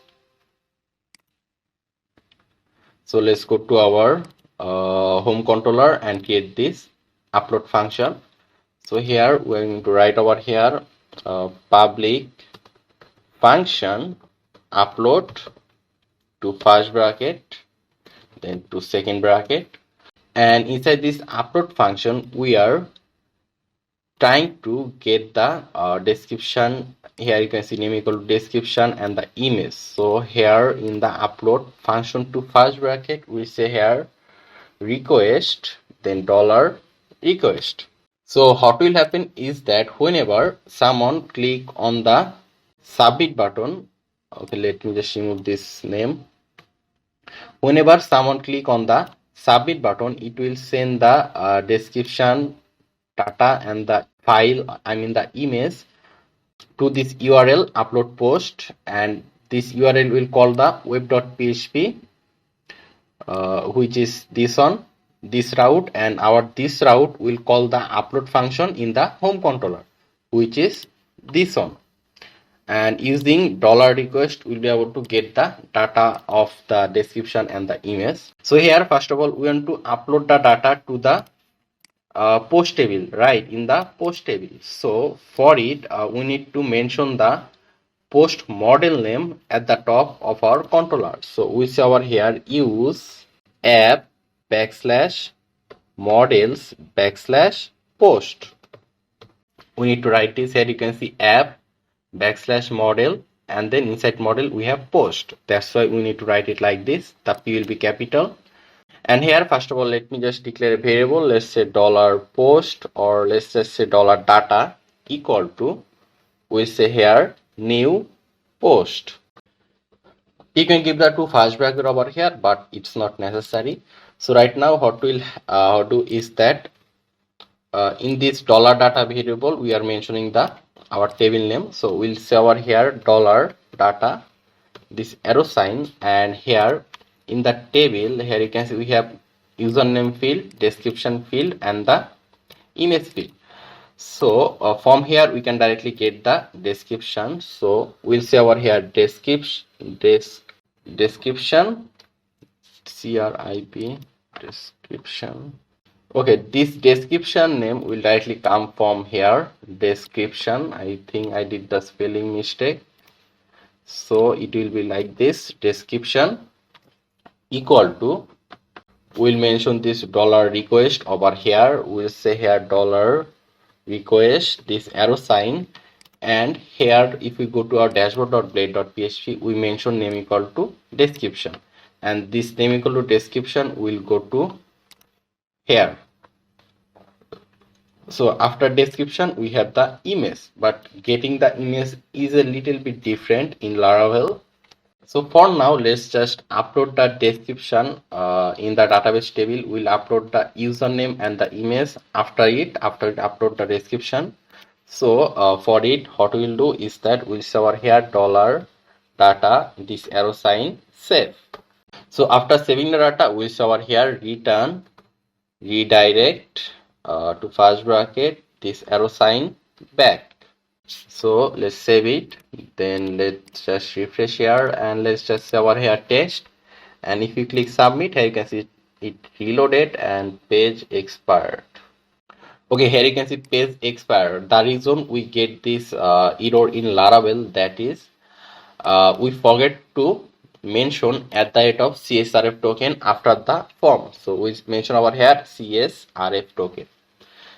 So let's go to our home controller and create this upload function. So here we're going to write over here public function upload to first bracket, then to second bracket, and inside this upload function we are trying to get the description. Here you can see name equal to description and the image. So here in the upload function to first bracket we say here request, then dollar request. So what will happen is that whenever someone click on the submit button, okay, let me just remove this name. Whenever someone click on the submit button, it will send the description data and the file, I mean the image, to this URL upload post, and this URL will call the web.php, which is this one, this route, and our this route will call the upload function in the home controller, which is this one. And using dollar request we'll be able to get the data of the description and the image. So here first of all we want to upload the data to the post table, right, in the post table. So for it we need to mention the post model name at the top of our controller. So we say over here use app backslash models backslash post. We need to write this. Here you can see app backslash model, and then inside model we have post. That's why we need to write it like this. The P will be capital. And here first of all let me just declare a variable. Let's say dollar post, or let's just say dollar data equal to, we say here new post. You can give the two first bracket over here, but it's not necessary. So right now what we'll do is that in this dollar data variable we are mentioning the our table name. So we'll say over here dollar data, this arrow sign, and here in the table here you can see we have username field, description field, and the image field. So from here we can directly get the description. So we'll say over here description CRIP description. Okay, this description name will directly come from here description. I think I did the spelling mistake. So it will be like this description equal to, we'll mention this dollar request over here. We'll say here dollar request, this arrow sign, and here if we go to our dashboard.blade.php we mention name equal to description, and this name equal to description will go to here. So after description we have the image, but getting the image is a little bit different in Laravel. So for now let's just upload the description in the database table. We'll upload the username and the image after it upload the description. So for it what we'll do is that we'll say over here dollar data, this arrow sign, save. So after saving the data, we'll say over here return redirect to first bracket this arrow sign back. So let's save it, then let's just refresh here and let's just say over here test, and if you click submit, here you can see it reloaded and page expired. Okay, here you can see page expired. The reason we get this error in Laravel, that is we forget to mention at the rate of CSRF token after the form. So we mention over here CSRF token.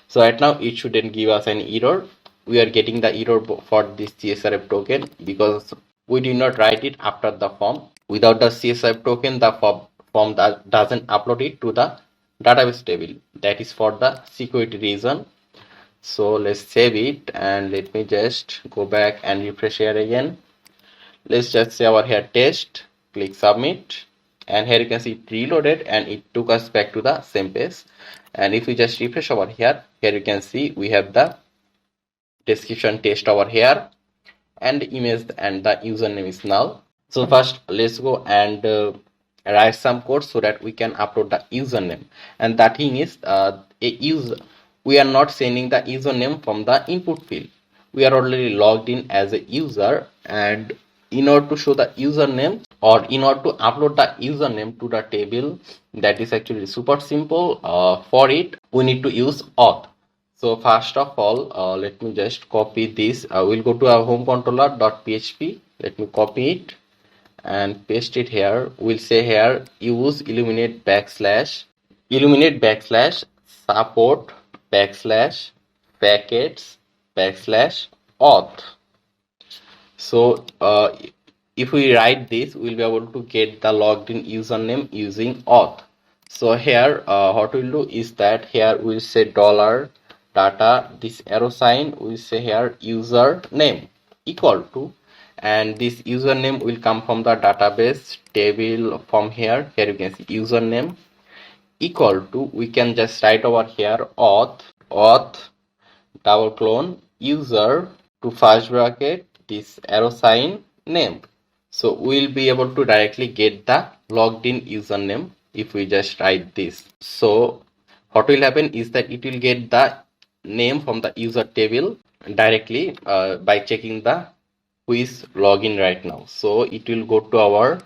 So right now it shouldn't give us an error. We are getting the error for this CSRF token because we did not write it after the form. Without the CSRF token, the form that doesn't upload it to the database table. That is for the security reason. So let's save it and let me just go back and refresh here again. Let's just say over here test, click submit, and here you can see it reloaded and it took us back to the same page. And if we just refresh over here, you can see we have the description test over here and the image and the username is null. So first let's go and write some code so that we can upload the username. And that thing is we are not sending the username from the input field. We are already logged in as a user, and in order to show the username or in order to upload the username to the table, that is actually super simple. For it we need to use auth. So first of all, let me just copy this. We'll go to our home controller.php. Let me copy it and paste it here. We'll say here use illuminate backslash support backslash packets backslash auth. So if we write this, we'll be able to get the logged in username using auth. So here what we'll do is that here we'll say dollar data, this arrow sign, we'll say here username equal to, and this username will come from the database table from here. Here you can see username equal to, we can just write over here auth double clone user to first bracket this arrow sign name. So we'll be able to directly get the logged in username if we just write this. So what will happen is that it will get the name from the user table directly by checking the who is login right now. So it will go to our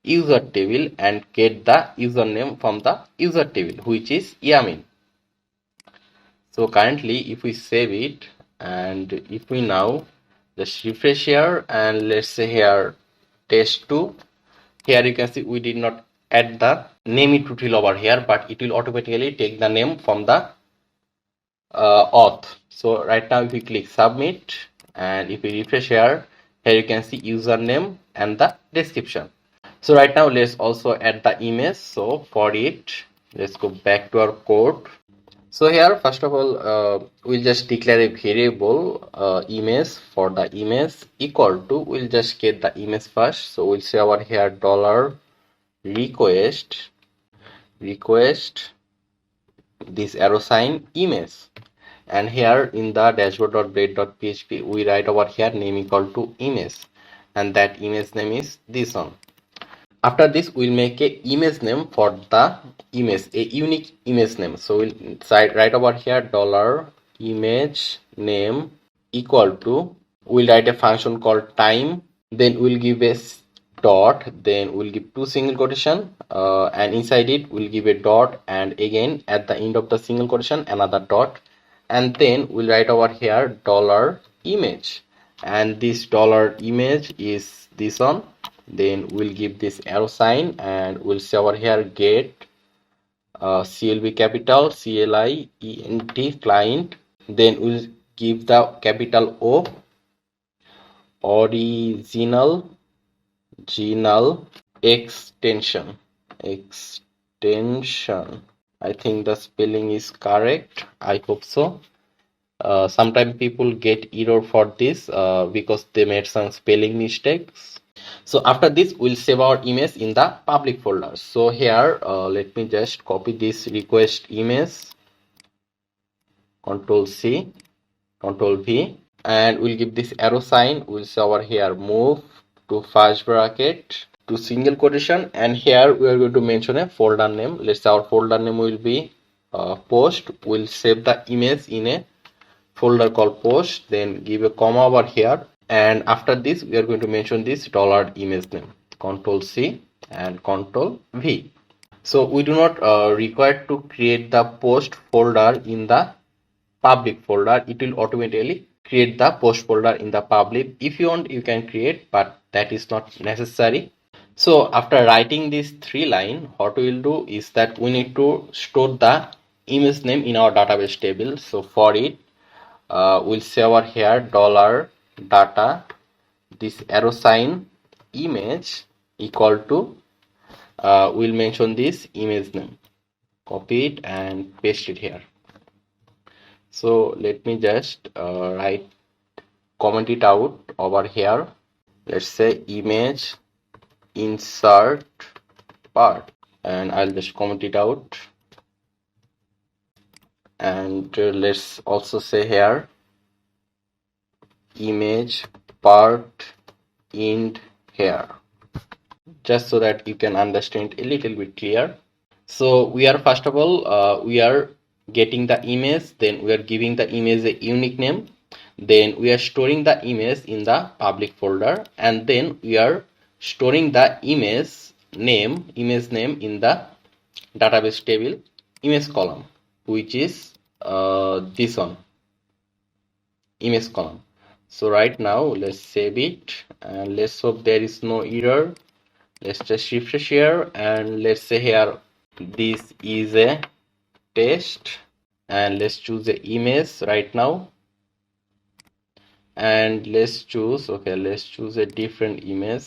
user table and get the username from the user table, which is Yamin. So currently if we save it and if we now just refresh here and let's say here test2, here you can see we did not add the name input field over here, but it will automatically take the name from the auth. So right now if we click submit and if we refresh here you can see username and the description. So right now let's also add the image. So for it, let's go back to our code. So here first of all we'll just declare a variable image. For the image equal to, we'll just get the image first. So we'll say over here dollar request this arrow sign image, and here in the dashboard.blade.php we write over here name equal to image, and that image name is this one. After this we'll make a image name for the image, a unique image name. So we'll write over here dollar image name equal to, we'll write a function called time, then we'll give a dot, then we'll give two single quotation and inside it we'll give a dot, and again at the end of the single quotation another dot, and then we'll write over here dollar image, and this dollar image is this one. Then we'll give this arrow sign and we'll say over here get CLB capital CLIENT client, then we'll give the capital O original extension. I think the spelling is correct, I hope so. Sometimes people get error for this because they made some spelling mistakes. So after this we'll save our image in the public folder. So here let me just copy this request image, Control C, Control V, and we'll give this arrow sign. We'll say over here move to first bracket to single quotation, and here we are going to mention a folder name. Let's say our folder name will be post. We'll save the image in a folder called post, then give a comma over here, and after this we are going to mention this dollar image name. Control C and Control V. So we do not require to create the post folder in the public folder. It will automatically create the post folder in the public. If you want, you can create, but that is not necessary. So after writing these three lines, what we will do is that we need to store the image name in our database table. So for it, we'll say over here dollar data, this arrow sign image equal to, we'll mention this image name. Copy it and paste it here. So let me just comment it out over here. Let's say image insert part, and I'll just comment it out. And let's also say here image part in here, just so that you can understand a little bit clear. So we are first of all we are getting the image, then we are giving the image a unique name, then we are storing the image in the public folder, and then we are storing the image name in the database table image column, which is this one, image column. So right now let's save it and let's hope there is no error. Let's just refresh here, and let's say here this is a test, and let's choose the image right now, and let's choose a different image.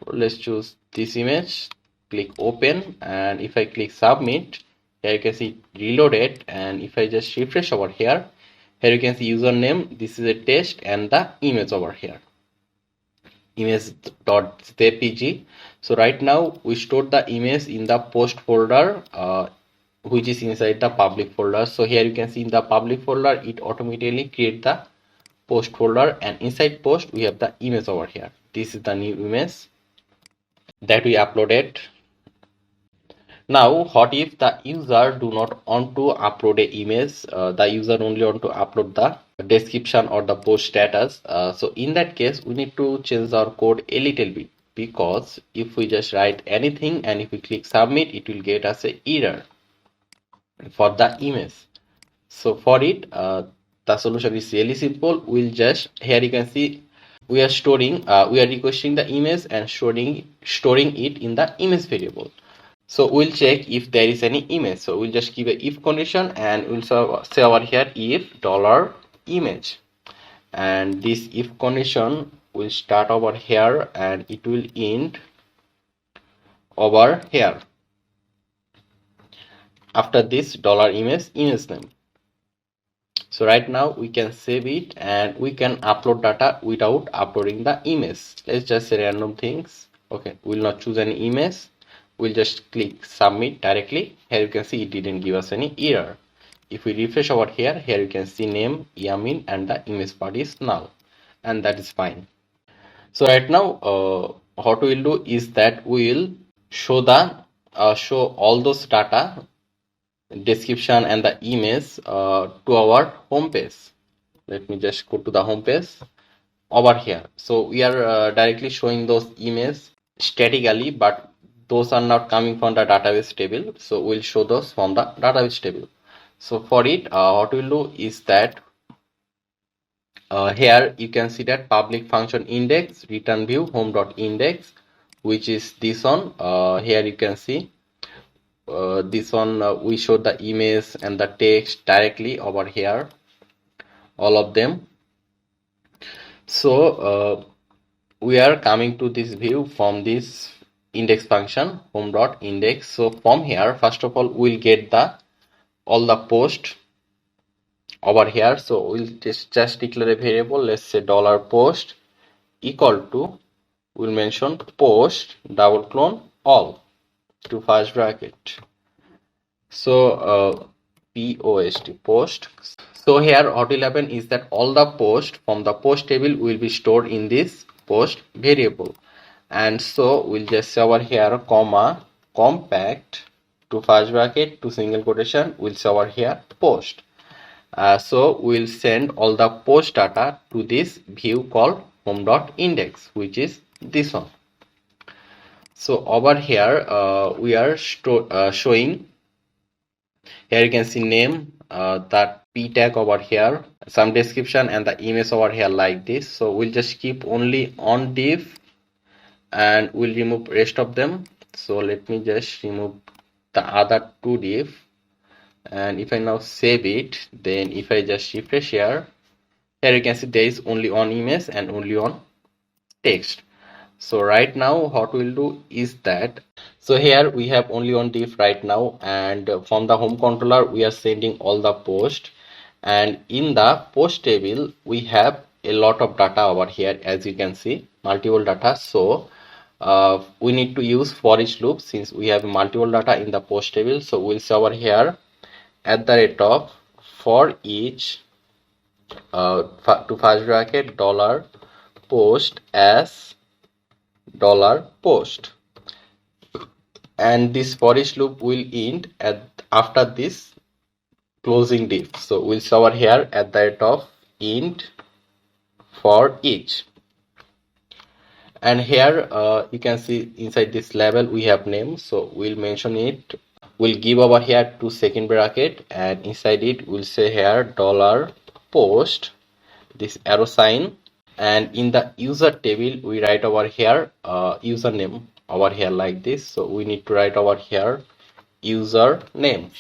Let's choose this image, click open, and if I click submit, here you can see reloaded, and if I just refresh over here, you can see username, this is a test, and the image over here, image.jpg. So right now we stored the image in the post folder, which is inside the public folder. So here you can see in the public folder it automatically create the post folder, and inside post we have the image over here. This is the new image that we uploaded. Now what if the user do not want to upload a image, the user only want to upload the description or the post status. So in that case we need to change our code a little bit, because if we just write anything and if we click submit, it will get us a error for the image. So for it, the solution is really simple. We'll just, here you can see we are requesting the image and storing it in the image variable. So we'll check if there is any image. So we'll just give a if condition, and we'll say over here if dollar image, and this if condition will start over here and it will end over here after this dollar image name. So right now we can save it and we can upload data without uploading the image. Let's just say random things. Okay, we'll not choose any image. We'll just click submit directly. Here you can see it didn't give us any error. If we refresh over here, you can see name Yamin and the image part is null, and that is fine. So right now what we'll do is that we'll show all those data, description and the image to our home page. Let me just go to the home page over here. So we are directly showing those images statically, but those are not coming from the database table. So we'll show those from the database table. So for it, what we'll do is that here you can see that public function index return view home.index, which is this one. Here you can see this one, we show the image and the text directly over here, all of them. So we are coming to this view from this index function home.index. So from here, first of all, we'll get all the post over here. So we'll just declare a variable. Let's say $post equal to, we'll mention post double clone all to first bracket. So post. So here what will happen is that all the post from the post table will be stored in this post variable. And so we'll just say over here comma compact to first bracket to single quotation, we'll say over here post. So we'll send all the post data to this view called home.index, which is this one. So over here we are showing, here you can see name, that p tag over here, some description, and the image over here like this. So we'll just keep only on div and we'll remove rest of them. So let me just remove the other two div, and if I now save it, then if I just refresh here you can see there is only one image and only one text. So right now what we'll do is that, so here we have only one div right now, and from the home controller we are sending all the post, and in the post table we have a lot of data over here, as you can see multiple data. So we need to use for each loop since we have multiple data in the post table. So we'll say over here at the rate of for each to first bracket dollar post as dollar post, and this for each loop will end at after this closing div. So we'll say over here at the rate of end for each, and here you can see inside this label we have name, so we'll mention it. We'll give over here to second bracket, and inside it we'll say here dollar post, this arrow sign, and in the user table we write over here username over here like this. So we need to write over here username.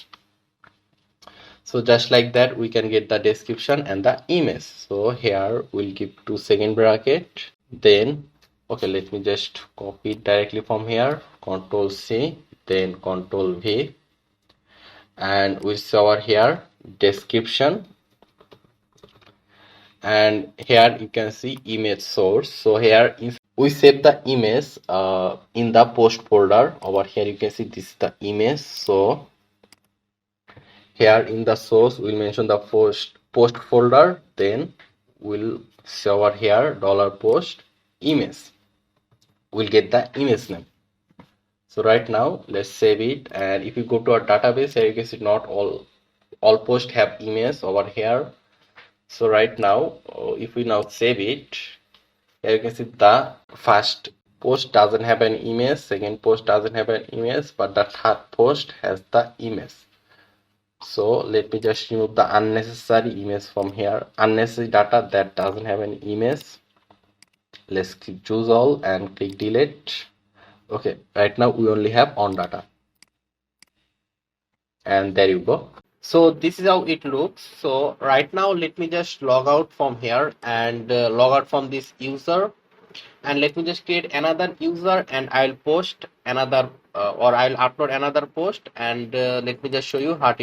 So just like that we can get the description and the image. So here we'll give to second bracket, then okay, let me just copy it directly from here, Control C, then Control V, and we'll say over here description, and here you can see image source. So here if we save the image in the post folder, over here you can see this is the image. So here in the source we'll mention the post folder, then we'll say over here dollar post image, we'll get the image name. So right now let's save it, and if you go to our database, here you can see not all posts have image over here. So right now if we now save it, here you can see the first post doesn't have an image, second post doesn't have an image, but the third post has the image. So let me just remove the unnecessary image from here, unnecessary data that doesn't have an image. Let's click choose all and click delete. Okay, right now we only have on data, and there you go. So this is how it looks. So right now let me just log out from here and log out from this user, and let me just create another user, and I'll post another or I'll upload another post, and let me just show you how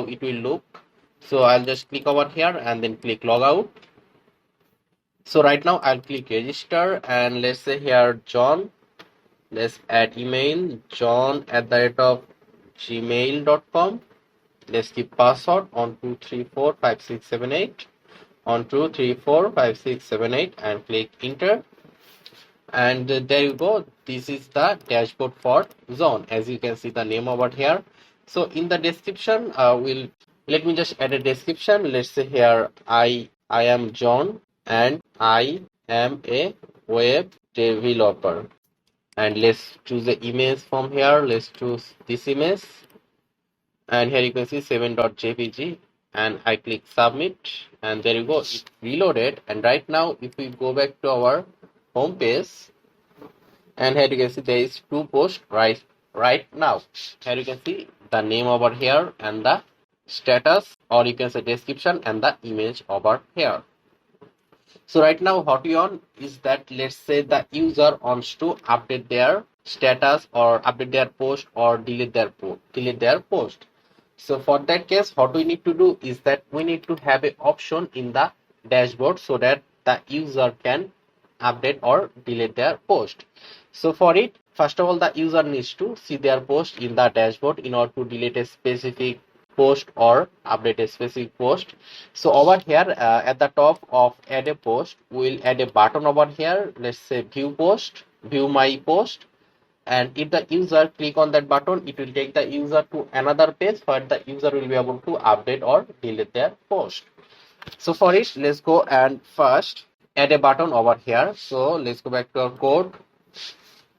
it will look. So I'll just click over here and then click log out. So right now I'll click register, and let's say here John, let's add email john@gmail.com. Let's keep password on 2345678 on 2345678 and click enter, and there you go. This is the dashboard for Zone, as you can see the name over here. So in the description let me just add a description. Let's say here I am John and I am a web developer, and let's choose the image from here. Let's choose this image, and here you can see 7.jpg, and I click submit, and there you go, it reloaded. And right now if we go back to our home page, and here you can see there is two posts right now. Here you can see the name over here and the status, or you can say description, and the image over here. So right now what we want is that, let's say the user wants to update their status or update their post or delete their post. So for that case, what we need to do is that we need to have an option in the dashboard so that the user can update or delete their post. So for it, first of all, the user needs to see their post in the dashboard in order to delete a specific post or update a specific post. So over here at the top of add a post, we'll add a button over here. Let's say view post. view my post, and if the user click on that button, it will take the user to another page where the user will be able to update or delete their post. So for it, let's go and first add a button over here. So let's go back to our code,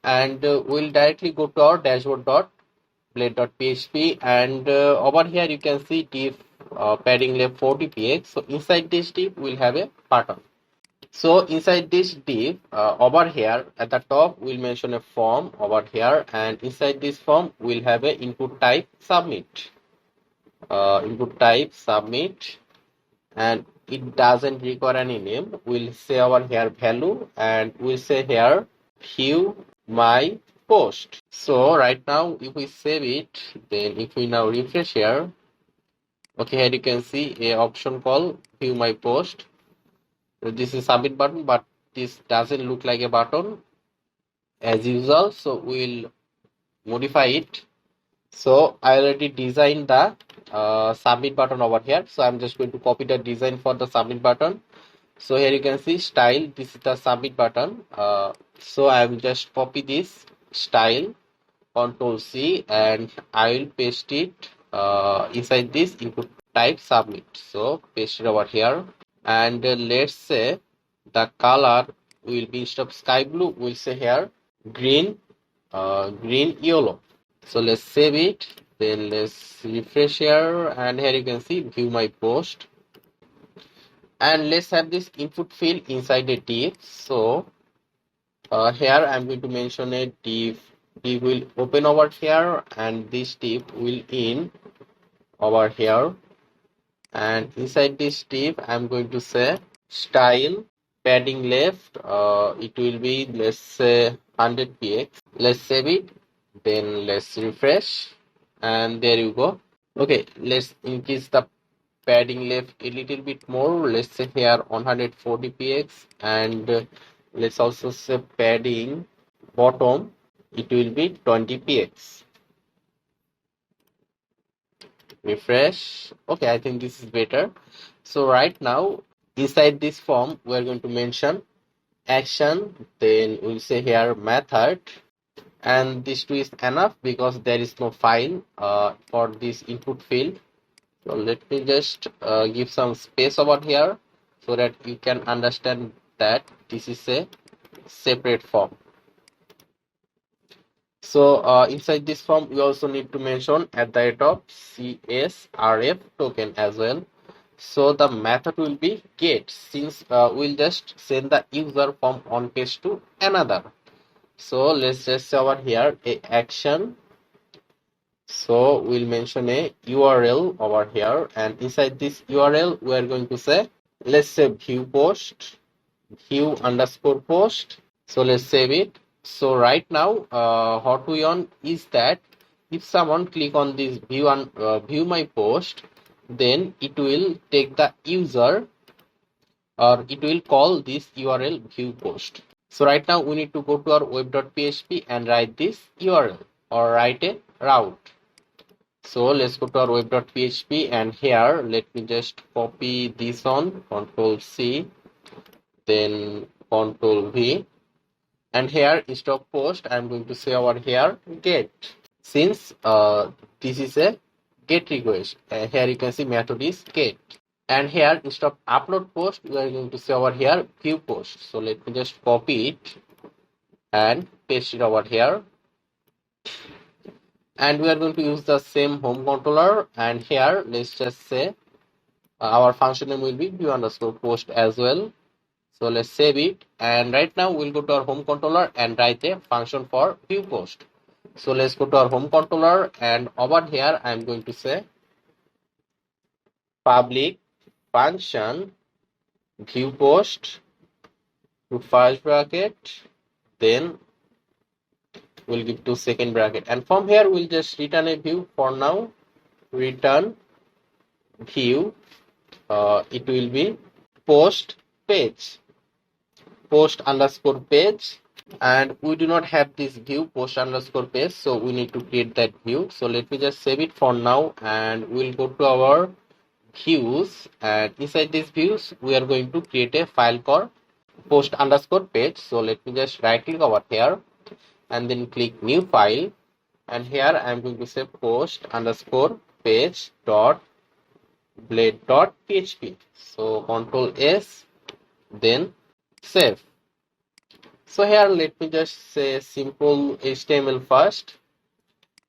and we'll directly go to our dashboard.blade.php, and over here you can see div padding left 40 px. So inside this div we'll have a button. So inside this div, over here at the top, we'll mention a form over here, and inside this form, we'll have a input type submit. And it doesn't require any name. We'll say over here value, and we'll say here view my post. So right now, if we save it, then if we now refresh here, okay, here you can see a option called view my post. This is submit button, but this doesn't look like a button as usual, so we'll modify it. So I already designed the submit button over here, so I'm just going to copy the design for the submit button. So here you can see style, this is the submit button. So I will just copy this style, Ctrl C, and I will paste it inside this input type submit. So paste it over here, and let's say the color will be, instead of sky blue, we'll say here green, green yellow. So let's save it, then let's refresh here, and here you can see view my post, and let's have this input field inside a div. So here I'm going to mention a div will open over here, and this div will in over here, and inside this div I'm going to say style padding left, it will be, let's say 100 px. Let's save it, then let's refresh, and there you go. Okay, let's increase the padding left a little bit more. Let's say here 140 px, and let's also say padding bottom, it will be 20 px. Refresh. Okay, I think this is better. So right now inside this form we are going to mention action, then we'll say here method, and this two is enough because there is no file for this input field. So let me just give some space over here so that you can understand that this is a separate form. So inside this form we also need to mention at the rate of CSRF token as well. So the method will be get, since we'll just send the user from one page to another. So let's just say over here a action. So we'll mention a URL over here, and inside this URL we are going to say, let's say view post, view underscore post. So let's save it. So right now what we want is that if someone click on this view and view my post, then it will take the user, or it will call this URL view post. So right now we need to go to our web.php and write this URL or write a route. So let's go to our web.php, and here let me just copy this on, Ctrl C, then Ctrl V, and here instead of post I'm going to say over here get, since this is a get request. Here you can see method is get, and here instead of upload post we are going to say over here view post. So let me just copy it and paste it over here, and we are going to use the same home controller, and here let's just say our function name will be view underscore post as well. So let's save it, and right now we'll go to our home controller and write a function for view post. So let's go to our home controller, and over here I'm going to say public function view post to first bracket, then we'll give to second bracket, and from here we'll just return a view for now. Return view, it will be post page, post underscore page, and we do not have this view post underscore page, so we need to create that view. So let me just save it for now, and we'll go to our views, and inside these views we are going to create a file called post underscore page. So let me just right click over here and then click new file, and here I am going to say post underscore page dot blade dot php. So control S, then save. So here let me just say simple HTML first,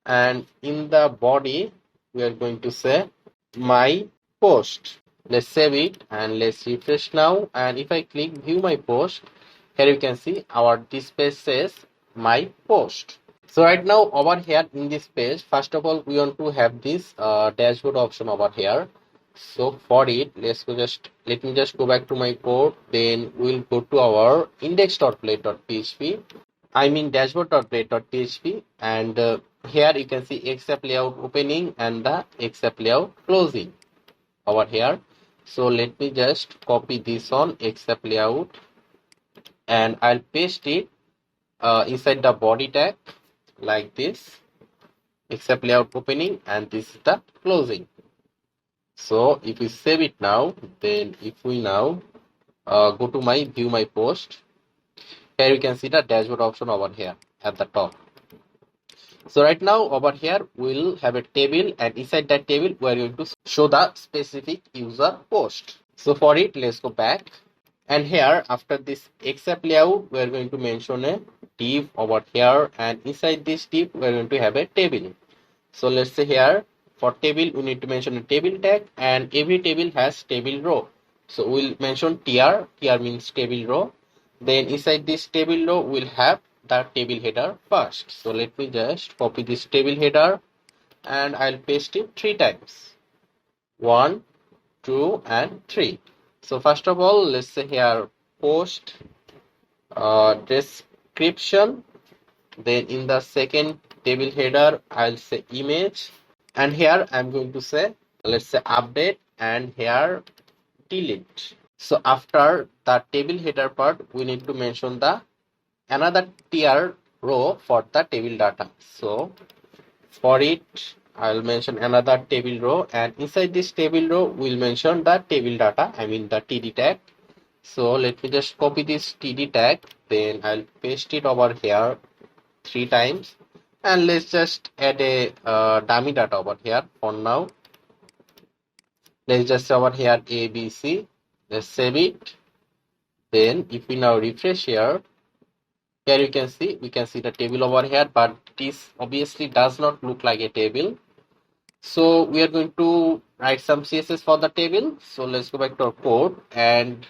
and in the body we are going to say my post. Let's save it and let's refresh now, and if I click view my post, here you can see our this page says my post. So right now over here in this page, first of all we want to have this dashboard option over here. So for it, let me just go back to my code, then we'll go to our index.blade.php, I mean dashboard.blade.php, and here you can see xf layout opening and the xf layout closing over here. So let me just copy this on xf layout and I'll paste it inside the body tag like this, xf layout opening, and this is the closing. So if we save it now, then if we now go to my view my post, here you can see the dashboard option over here at the top. So right now over here we'll have a table, and inside that table we are going to show the specific user post. So for it, let's go back, and here after this xf layout we are going to mention a div over here, and inside this div we are going to have a table. So let's say here for table we need to mention a table tag, and every table has table row. So we'll mention tr means table row. Then inside this table row we'll have the table header first. So let me just copy this table header and I'll paste it 3 times. 1, 2 and 3. So first of all, let's say here post description. Then in the second table header I'll say image, and here I'm going to say, let's say update, and here delete. So after the table header part we need to mention the another tier row for the table data. So for it I'll mention another table row, and inside this table row we'll mention the table data, I mean the td tag. So let me just copy this td tag, then I'll paste it over here 3 times, and let's just add a dummy data over here for now. Let's just say over here abc. Let's save it. Then if we now refresh here, you can see we can see the table over here, but this obviously does not look like a table. So we are going to write some css for the table. So let's go back to our code, and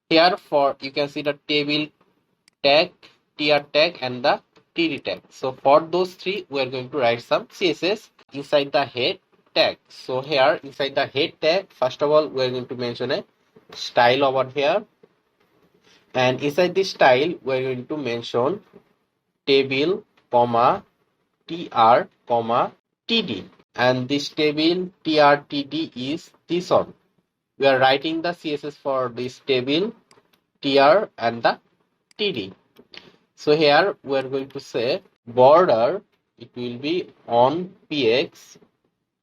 here for you can see the table tag, tr tag and the td tag. So for those three we are going to write some css inside the head tag. So here inside the head tag, first of all we are going to mention a style over here, and inside this style we are going to mention table comma tr comma td, and this table tr td is this one. We are writing the css for this table tr and the td. So here we are going to say border, it will be on px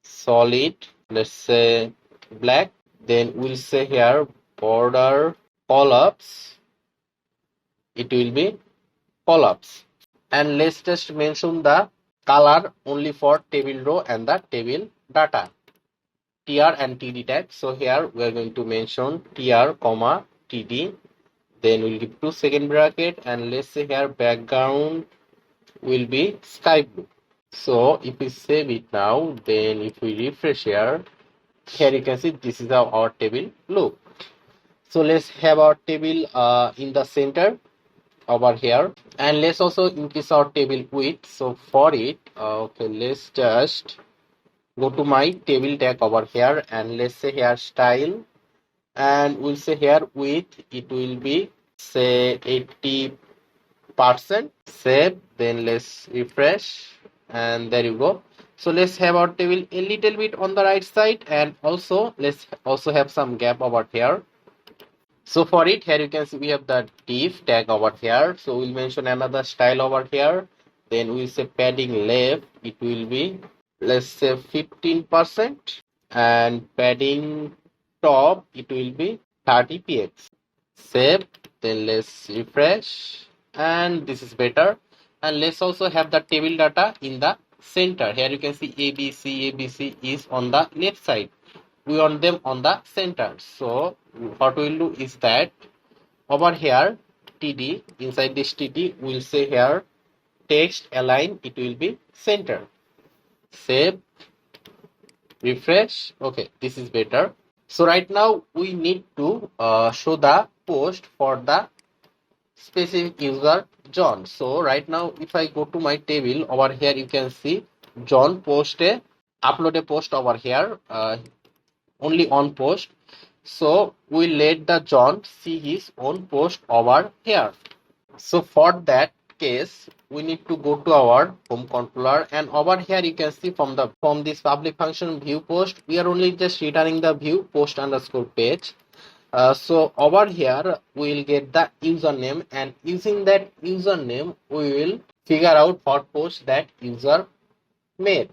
solid, let's say black. Then we'll say here border collapse, it will be collapse. And let's just mention the color only for table row and the table data, tr and td tag. So here we are going to mention tr comma td, then we'll give 2 second bracket, and let's say here background will be sky blue. So if we save it now, then if we refresh here you can see this is how our table look. So let's have our table in the center over here, and let's also increase our table width. So for it, okay, let's just go to my table tag over here, and let's say here style, and we'll say here width, it will be say 80%. Save, then let's refresh, and there you go. So let's have our table a little bit on the right side, and also let's also have some gap over here. So for it, here you can see we have the div tag over here. So we'll mention another style over here. Then we'll say padding left, it will be, let's say 15%, and padding top, it will be 30 px. Save, Then let's refresh, and this is better. And let's also have the table data in the center. Here you can see ABC is on the left side. We want them on the center. So what we'll do is that over here TD, inside this TD we'll say here text align, it will be center. Save, refresh. Okay, this is better. So right now we need to show the post for the specific user John. So right now if I go to my table over here, you can see John upload a post over here, only on post. So we let the John see his own post over here. So for that case, we need to go to our home controller, and over here you can see from this public function view post, we are only just returning the view post underscore page. So over here we will get the username, and using that username we will figure out what post that user made.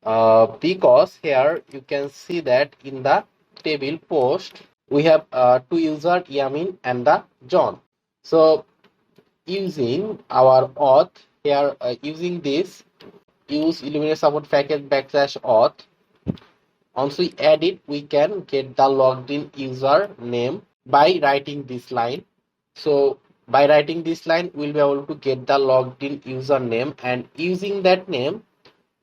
Because here you can see that in the table post we have two user Yamin and the John. So using our auth here, using this use Illuminate support package /auth, once we add it, we can get the logged in user name by writing this line. So by writing this line, we'll be able to get the logged in username, and using that name,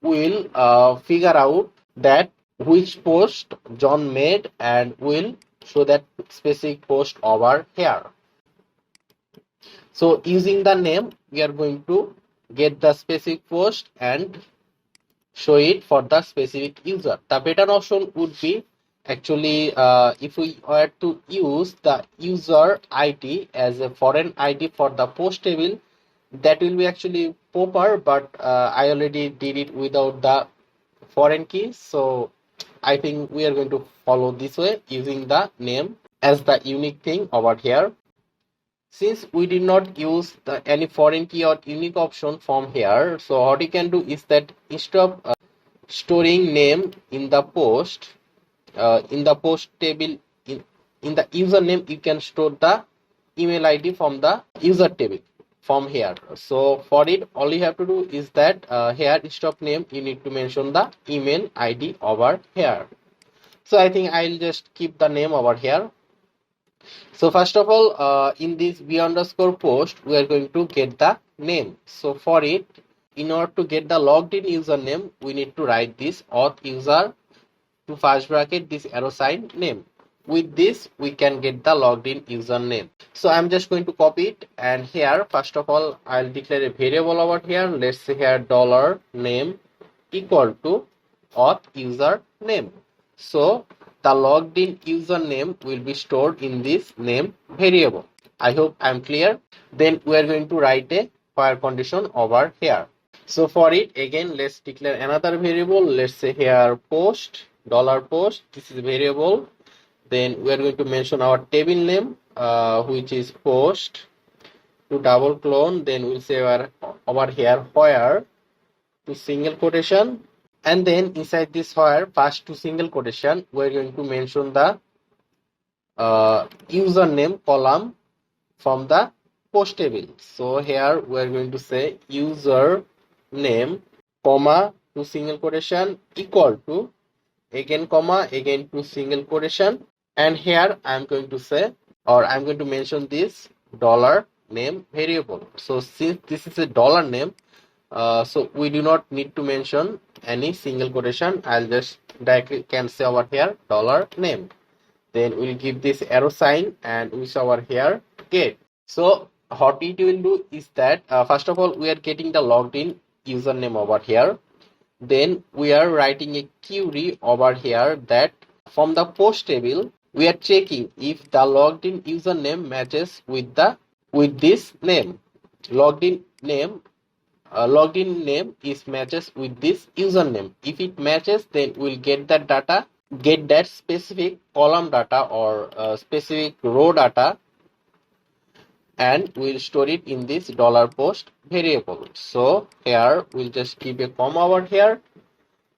we'll figure out that which post John made, and we'll show that specific post over here. So using the name, we are going to get the specific post and show it for the specific user. The better option would be actually if we were to use the user ID as a foreign ID for the post table, that will be actually proper, but I already did it without the foreign key. So I think we are going to follow this way, using the name as the unique thing over here. Since we did not use any foreign key or unique option from here, so what you can do is that instead of storing name in the post table, in the username, you can store the email ID from the user table from here. So for it, all you have to do is that here instead of name, you need to mention the email ID over here. So I think I'll just keep the name over here. So first of all, in this v underscore post, we are going to get the name. So for it, in order to get the logged in username, we need to write this auth user to first bracket this arrow sign name. With this, we can get the logged in username. So I'm just going to copy it, and here first of all, I'll declare a variable over here. Let's say here $name equal to auth user name. So the logged in username will be stored in this name variable. I hope I'm clear. Then we are going to write a while condition over here. So for it, again, let's declare another variable. Let's say here post, $post. This is a variable. Then we are going to mention our table name, which is post, to double clone. Then we'll say over here where to single quotation. And then inside this where first to single quotation, we're going to mention the username column from the post table. So here we're going to say user name, comma, to single quotation equal to, again comma, again to single quotation. And here I'm going to say, or I'm going to mention this $name variable. So since this is a $name, so we do not need to mention any single quotation. I'll just directly can say over here $name. Then we'll give this arrow sign and we say over here get. So what it will do is that first of all, we are getting the logged in username over here. Then we are writing a query over here that from the post table, we are checking if the logged in username matches with this name. Logged in name is matches with this username. If it matches, then we'll get that data, get that specific column data or specific row data, and we'll store it in this $post variable. So here we'll just keep a comma over here,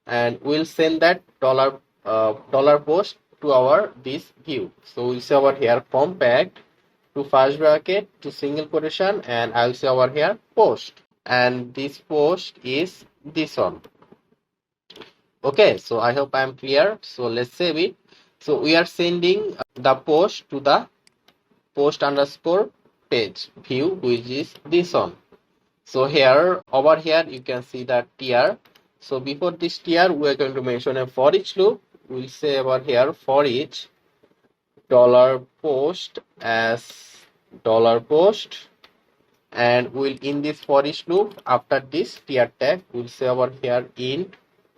and we'll send that $post to our this view. So we'll say over here compact to first bracket to single quotation, and I'll say over here post, and this post is this one. Okay, so I hope I'm clear. So let's save it. So we are sending the post to the post underscore page view, which is this one. So here, over here, you can see the tr. So before this tr, we are going to mention a for each loop. We'll say over here for each dollar post as dollar post, and we'll in this for each loop after this tr tag, we'll say over here in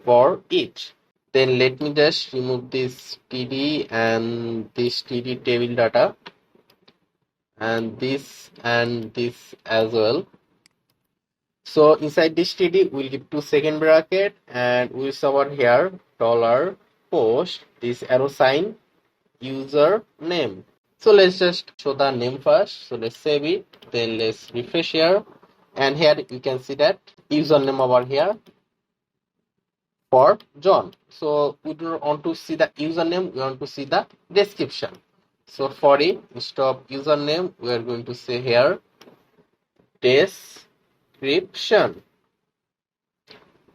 for each. Then let me just remove this td and this td table data and this as well. So inside this td, we'll give 2 second bracket and we'll say over here dollar post this arrow sign user name. So let's just show the name first. So let's save it. Then let's refresh here. And here you can see that username over here for John. So we don't want to see the username. We want to see the description. So for it, instead of username, we are going to say here description.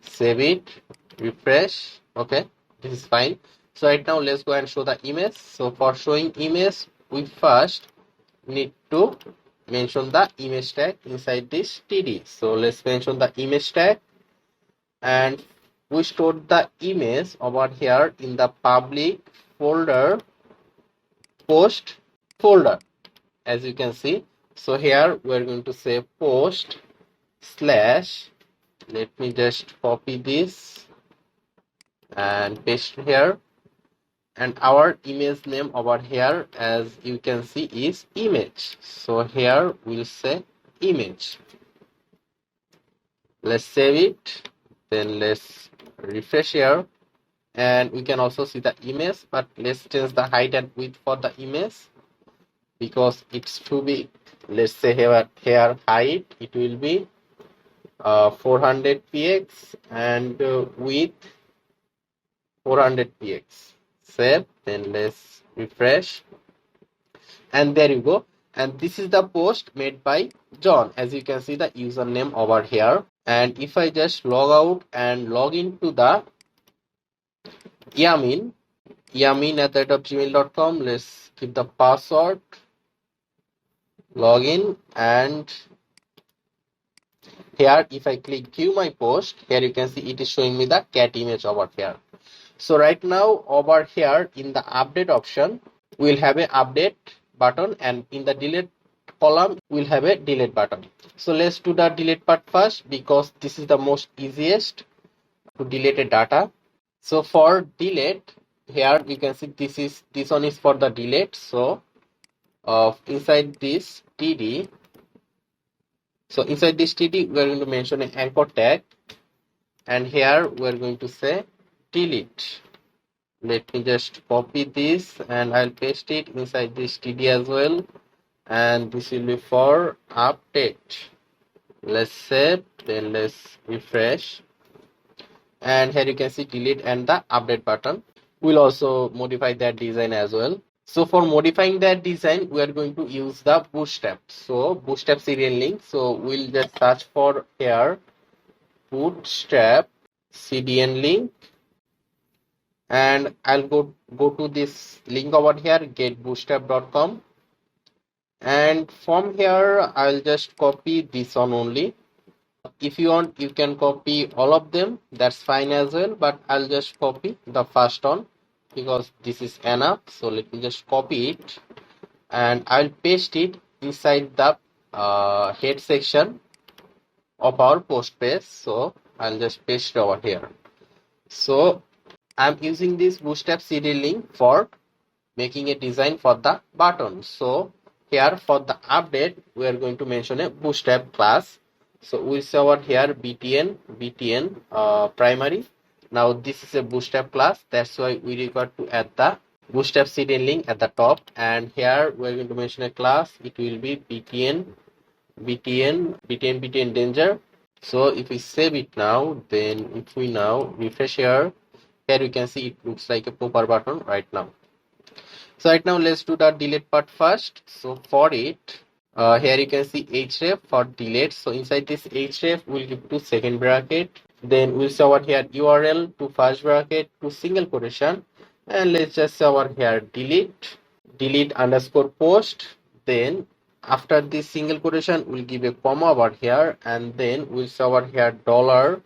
Save it. Refresh. Okay, this is fine. So right now let's go and show the image. So for showing image, we first need to mention the image tag inside this td. So let's mention the image tag, and we stored the image over here in the public folder post folder, as you can see. So here we're going to say post slash, let me just copy this and paste here, and our image name over here, as you can see, is image. So here we'll say image. Let's save it. Then let's refresh here, and we can also see the image, but let's change the height and width for the image because it's too big. Let's say here height, it will be 400 px and width 400 px. Save. Then let's refresh, and there you go. And this is the post made by John, as you can see the username over here. And if I just log out and log into the yamin @gmail.com, let's give the password, login, and here if I click view my post, here you can see it is showing me the cat image over here. So right now over here in the update option, we'll have a update button, and in the delete column we'll have a delete button. So let's do the delete part first because this is the most easiest to delete a data. So for delete, here you can see this one is for the delete. So inside this td, we are going to mention an anchor tag, and here we are going to say delete. Let me just copy this and I'll paste it inside this td as well, and this will be for update. Let's save, then let's refresh, and here you can see delete and the update button. We'll also modify that design as well. So for modifying that design, we are going to use the bootstrap. So bootstrap serial link. So we'll just search for here bootstrap cdn link, and I'll go to this link over here, getbootstrap.com, and from here I'll just copy this one only. If you want, you can copy all of them, that's fine as well, but I'll just copy the first one because this is enough. So let me just copy it and I'll paste it inside the head section of our post page. So I'll just paste it over here. So I'm using this bootstrap cd link for making a design for the button. So here for the update, we are going to mention a bootstrap class. So we say over here btn primary. Now this is a bootstrap class, that's why we require to add the bootstrap cd link at the top, and here we are going to mention a class. It will be btn danger. So if we save it now, then if we now refresh here you can see it looks like a popper button right now. So right now let's do the delete part first. So for it, here you can see href for delete. So inside this href, we'll give to second bracket. Then we'll say over here URL to first bracket to single quotation. And let's just say over here delete underscore post. Then after this single quotation, we'll give a comma over here. And then we'll say over here dollar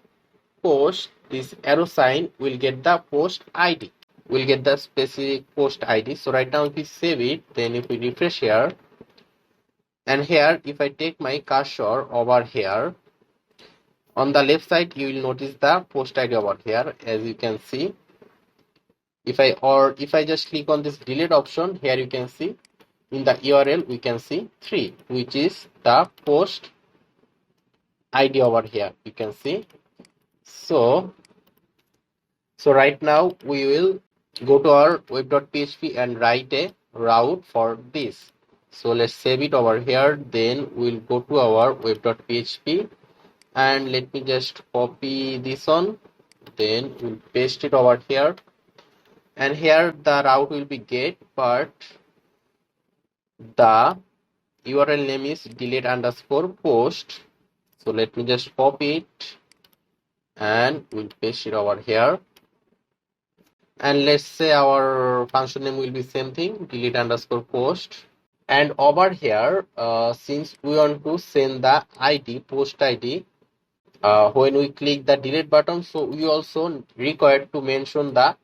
post. This arrow sign will get the post ID. We'll get the specific post ID. So right now if we save it, then if we refresh here, and here if I take my cursor over here, on the left side you will notice the post ID over here. As you can see, if I just click on this delete option, here you can see in the URL we can see 3, which is the post ID over here, you can see. So right now we will go to our web.php and write a route for this. So let's save it over here. Then we'll go to our web.php and let me just copy this one. Then we'll paste it over here. And here the route will be get, but the URL name is delete underscore post. So let me just copy it and we'll paste it over here. And let's say our function name will be same thing, delete underscore post. And over here, since we want to send the ID, post ID, when we click the delete button, so we also required to mention the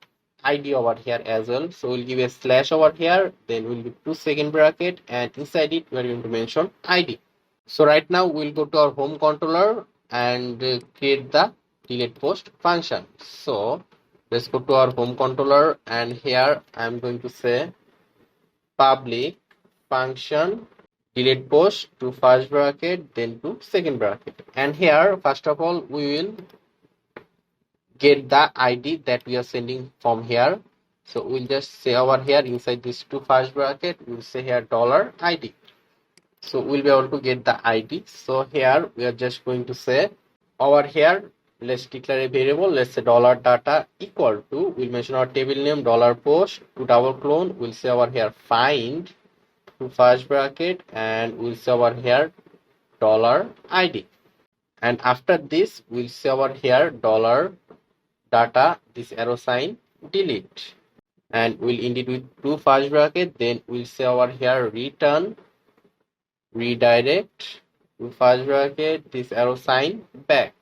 ID over here as well. So we'll give a slash over here, then we'll give 2 second bracket, and inside it we're going to mention ID. So right now we'll go to our home controller and create the delete post function. So let's go to our home controller, and here I'm going to say public function delete post to first bracket, then to second bracket. And here first of all we will get the ID that we are sending from here. So we'll just say over here inside this to first bracket, we'll say here dollar ID. So we'll be able to get the ID. So here we are just going to say over here, let's declare a variable. Let's say dollar data equal to, we'll mention our table name dollar post. To double clone, we'll say over here find to first bracket, and we'll say over here dollar ID. And after this we'll say over here dollar data, this arrow sign delete, and we'll end it with to first bracket. Then we'll say over here return redirect to first bracket, this arrow sign back.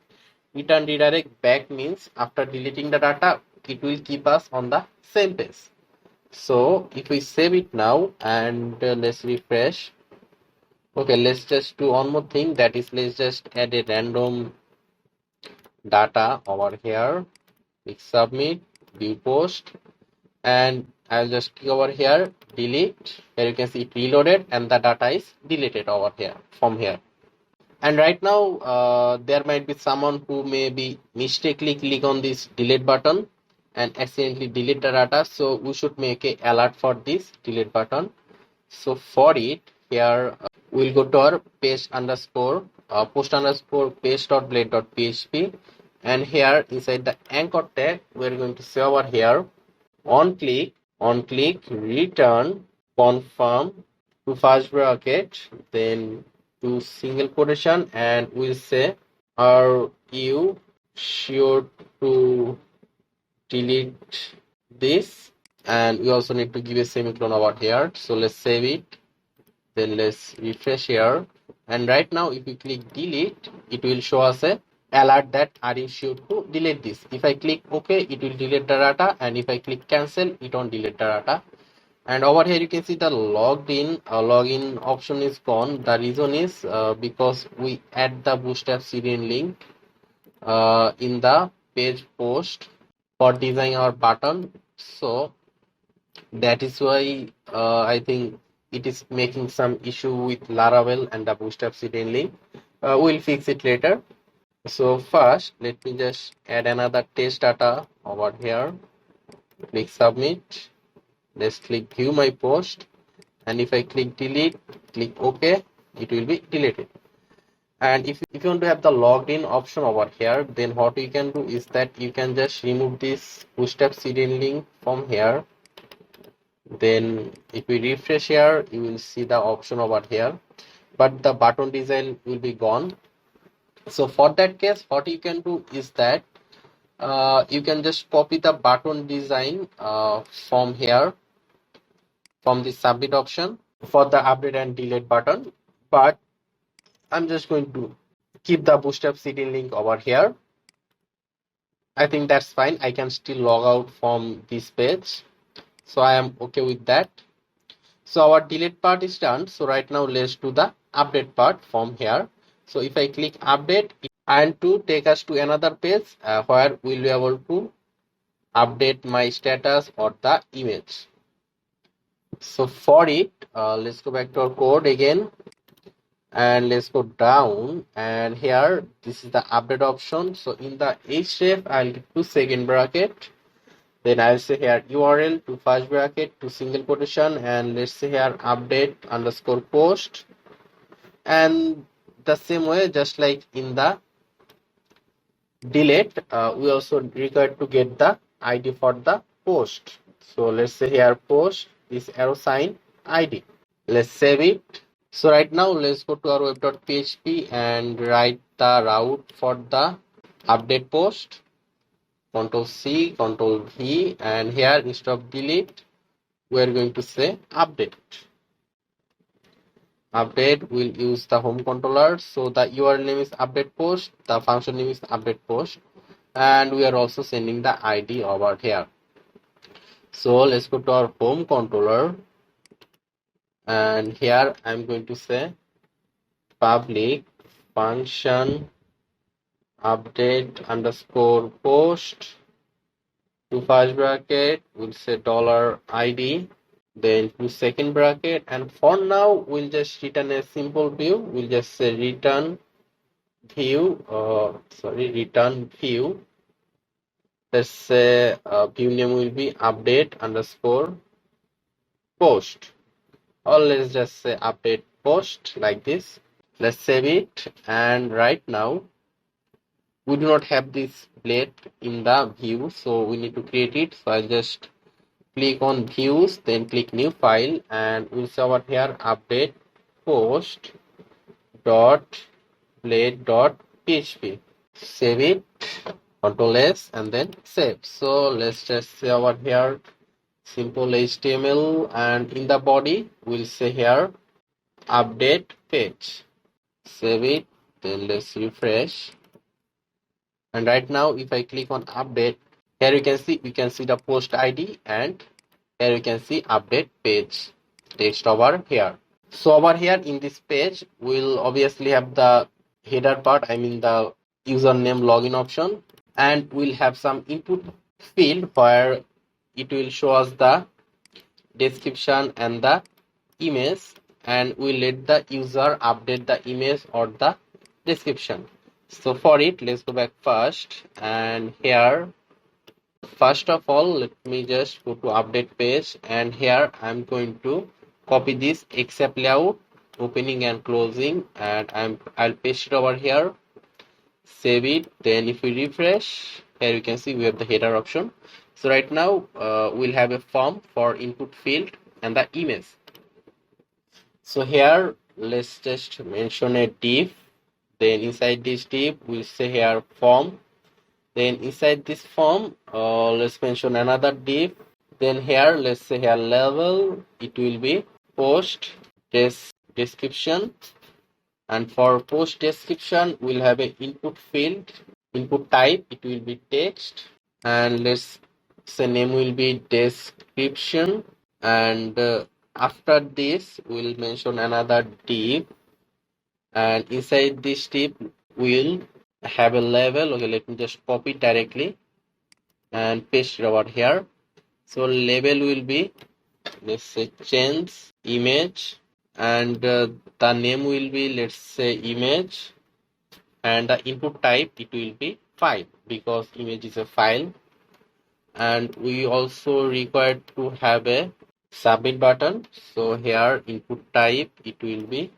Return redirect back means after deleting the data it will keep us on the same page. So if we save it now and let's refresh. Okay, let's just do one more thing, that is let's just add a random data over here. Click submit, view post, and I'll just click over here delete. Here you can see it reloaded and the data is deleted over here from here. And right now there might be someone who may be mistakenly click on this delete button and accidentally delete the data. So we should make a alert for this delete button. So for it, here we'll go to our paste underscore post underscore paste.blade.php, and here inside the anchor tag we're going to say over here on click return confirm to first bracket, then to single quotation, and we'll say are you sure to delete this, and we also need to give a semicolon over here. So let's save it, then let's refresh here, and right now if we click delete it will show us a alert that are you sure to delete this. If I click OK, it will delete the data, and if I click cancel, it won't delete the data. And over here you can see the login option is gone. The reason is because we add the bootstrap CDN link in the page post for designing our button. So that is why I think it is making some issue with Laravel and the bootstrap CDN link. We'll fix it later. So first let me just add another test data over here. Click submit. Let's click view my post, and if I click delete, click OK, it will be deleted. And if you want to have the logged in option over here, then what you can do is that you can just remove this bootstrap CDN link from here. Then if we refresh here, you will see the option over here, but the button design will be gone. So for that case, what you can do is that you can just copy the button design from here, from the submit option for the update and delete button. But I'm just going to keep the bootstrap cd link over here. I think that's fine. I can still log out from this page, so I am okay with that. So our delete part is done. So right now let's do the update part from here. So if I click update, and to take us to another page where we'll be able to update my status or the image. So for it, let's go back to our code again, and let's go down, and here this is the update option. So in the href, I'll give 2 bracket, then I'll say here URL to first bracket to single quotation, and let's say here update underscore post. And the same way, just like in the delete, we also require to get the ID for the post. So let's say here post this arrow sign ID. Let's save it. So right now let's go to our web.php and write the route for the update post. Control C, Control V, and here instead of delete, we are going to say update. Update will use the home controller. So the URL name is update post, the function name is update post, and we are also sending the ID over here. So let's go to our home controller, and here I'm going to say public function update underscore post to first bracket, we'll say $ID, then to second bracket, and for now we'll just return a simple view. We'll just say return view, return view. Let's say view name will be update underscore post, or let's just say update post, like this. Let's save it, and right now we do not have this blade in the view, so we need to create it. So I'll just click on views, then click new file, and we'll say over here update post dot blade dot php. Save it, Ctrl S, and then save. So let's just say over here simple HTML, and in the body we'll say here update page. Save it, then let's refresh. And right now if I click on update, here you can see the post ID, and here you can see update page text over here. So over here in this page, we'll obviously have the header part, I mean the username login option, and we'll have some input field where it will show us the description and the image, and we'll let the user update the image or the description. So for it, let's go back first, and here first of all let me just go to update page, and here I'm going to copy this except layout opening and closing, and I'll paste it over here, save it. Then if we refresh, here you can see we have the header option. So right now we'll have a form for input field and the image. So here let's just mention a div, then inside this div we'll say here form, then inside this form let's mention another div, then here let's say here level, it will be post description, and for post description we'll have an input field, input type, it will be text, and let's say name will be description, and after this we'll mention another div, and inside this div we'll have a label. Okay, let me just copy it directly and paste it over here. So label will be, let's say change image, and the name will be, let's say image, and the input type it will be file because image is a file, and we also require to have a submit button. So here input type it will be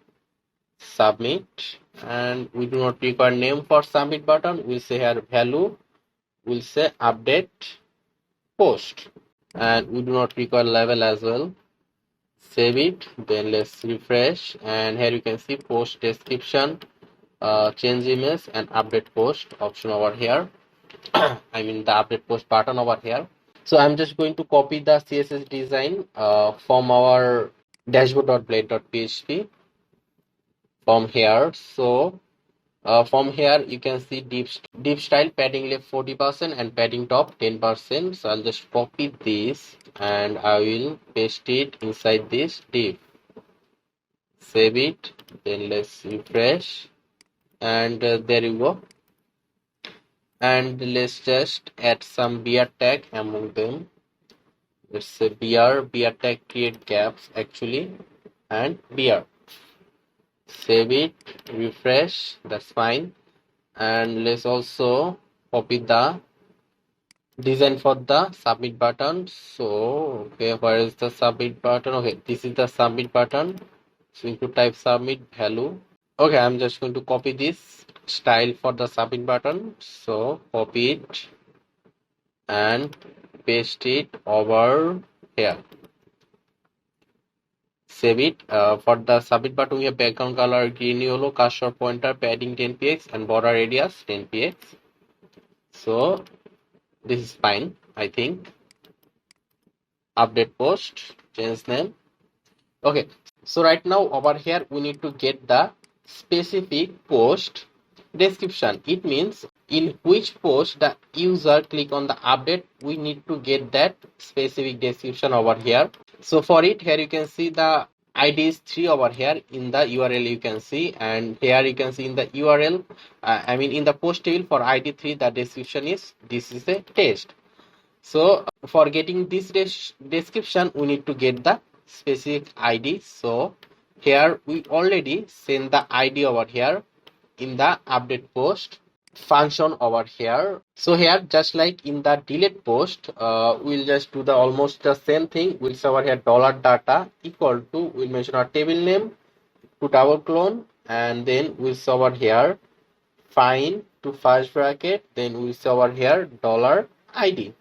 submit, and we do not require name for submit button. We'll say here value, we'll say update post. and we do not require level as well. Save it, then let's refresh, and here you can see post description, change image and update post option over here. I mean the update post button over here. So I'm just going to copy the CSS design from our dashboard.blade.php from here. So from here you can see div style padding left 40% and padding top 10%. So I'll just copy this and I will paste it inside this div. Save it, then let's refresh, and there you go. And let's just add some br tag among them. Let's say br tag create gaps actually, and br. Save it, refresh, that's fine. And let's also copy the design for the submit button. So okay, where is the submit button? Okay, this is the submit button. So you could type submit value. Okay, I'm just going to copy this style for the submit button. So copy it and paste it over here. Save it. For the submit button, we have background color green yellow, cursor pointer, padding 10px, and border radius 10px. So this is fine, I think. Update post, change name. Okay, so right now over here we need to get the specific post description. It means in which post the user click on the update, we need to get that specific description over here. So for it, here you can see the id is 3 over here in the url you can see, and here you can see in the url, I mean in the post table for id 3 the description is this is a test. So for getting this description we need to get the specific id. So here we already send the id over here in the update post function over here. So here just like in the delete post, we'll just do the almost the same thing. We'll say over here dollar data equal to, we'll mention our table name to double clone, and then we'll say over here find to first bracket, then we'll say over here dollar id.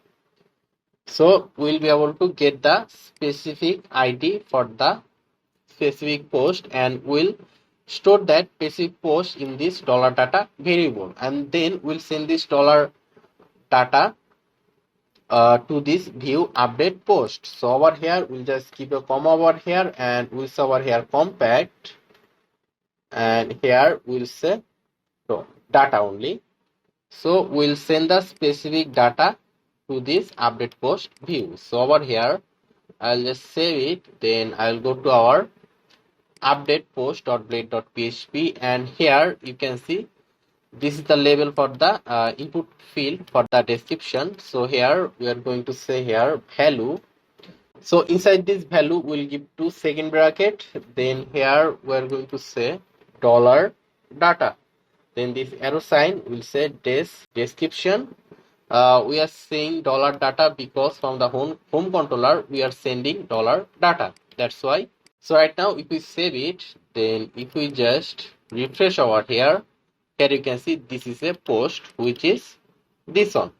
So we'll be able to get the specific id for the specific post, and we'll store that specific post in this dollar data variable, and then we'll send this dollar data to this view update post. So over here we'll just keep a comma over here, and we'll say over here compact, and here we'll say so data only. So we'll send the specific data to this update post view. So over here I'll just save it, then I'll go to our update post.blade.php, and here you can see this is the label for the input field for the description. So here we are going to say here value. So inside this value we'll give 2 second bracket, then here we are going to say dollar data, then this arrow sign will say description. We are saying dollar data because from the home controller we are sending dollar data, that's why. So right now if we save it, then if we just refresh over here, here you can see this is a post which is this one.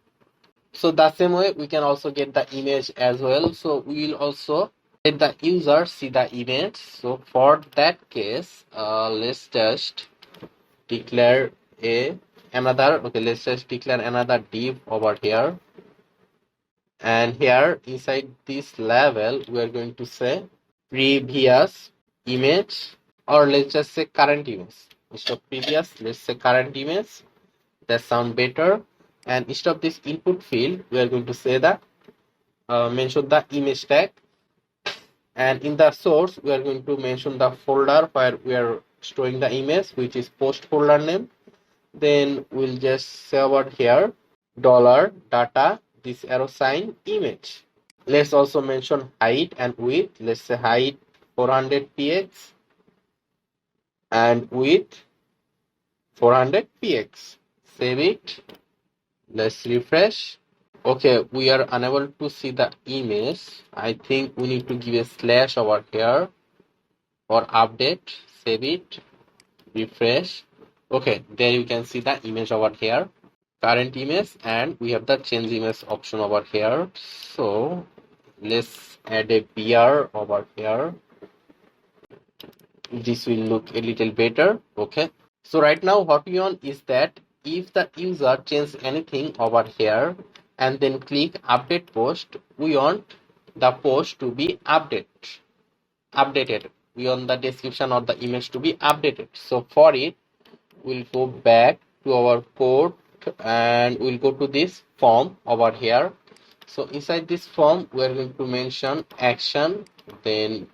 So the same way we can also get the image as well. So we will also let the user see the image. So for that case, let's just declare let's just declare another div over here, and here inside this level we are going to say previous image, or let's just say current image. Instead of previous, let's say current image. That sound better. And instead of this input field, we are going to say that mention the image tag, and in the source we are going to mention the folder where we are storing the image, which is post folder name. Then we'll just say over here dollar data, this arrow sign image. Let's also mention height and width. Let's say height 400px and width 400px. Save it. Let's refresh. Okay, we are unable to see the image. I think we need to give a slash over here for update. Save it. Refresh. Okay, there you can see the image over here, current image, and we have the change image option over here. So let's just refresh. Okay, we are unable to see the image. I think we need to give a slash over here for update. Save it. Refresh. Okay, there you can see the image over here, current image, and we have the change image option over here. So let's add a BR over here. This will look a little better. Okay. So right now what we want is that if the user changes anything over here and then click update post, we want the post to be updated. We want the description or the image to be updated. So for it, we'll go back to our code and we'll go to this form over here. So inside this form, we're going to mention action, then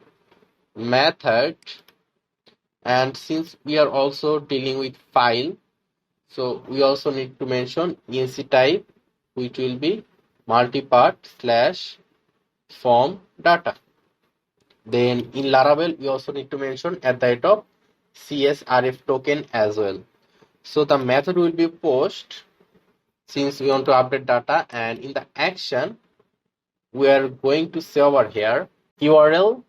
method, and since we are also dealing with file, so we also need to mention inc type, which will be multipart slash form data. Then in Laravel, we also need to mention at the rate of CSRF token as well. So the method will be post since we want to update data, and in the action, we are going to say over here URL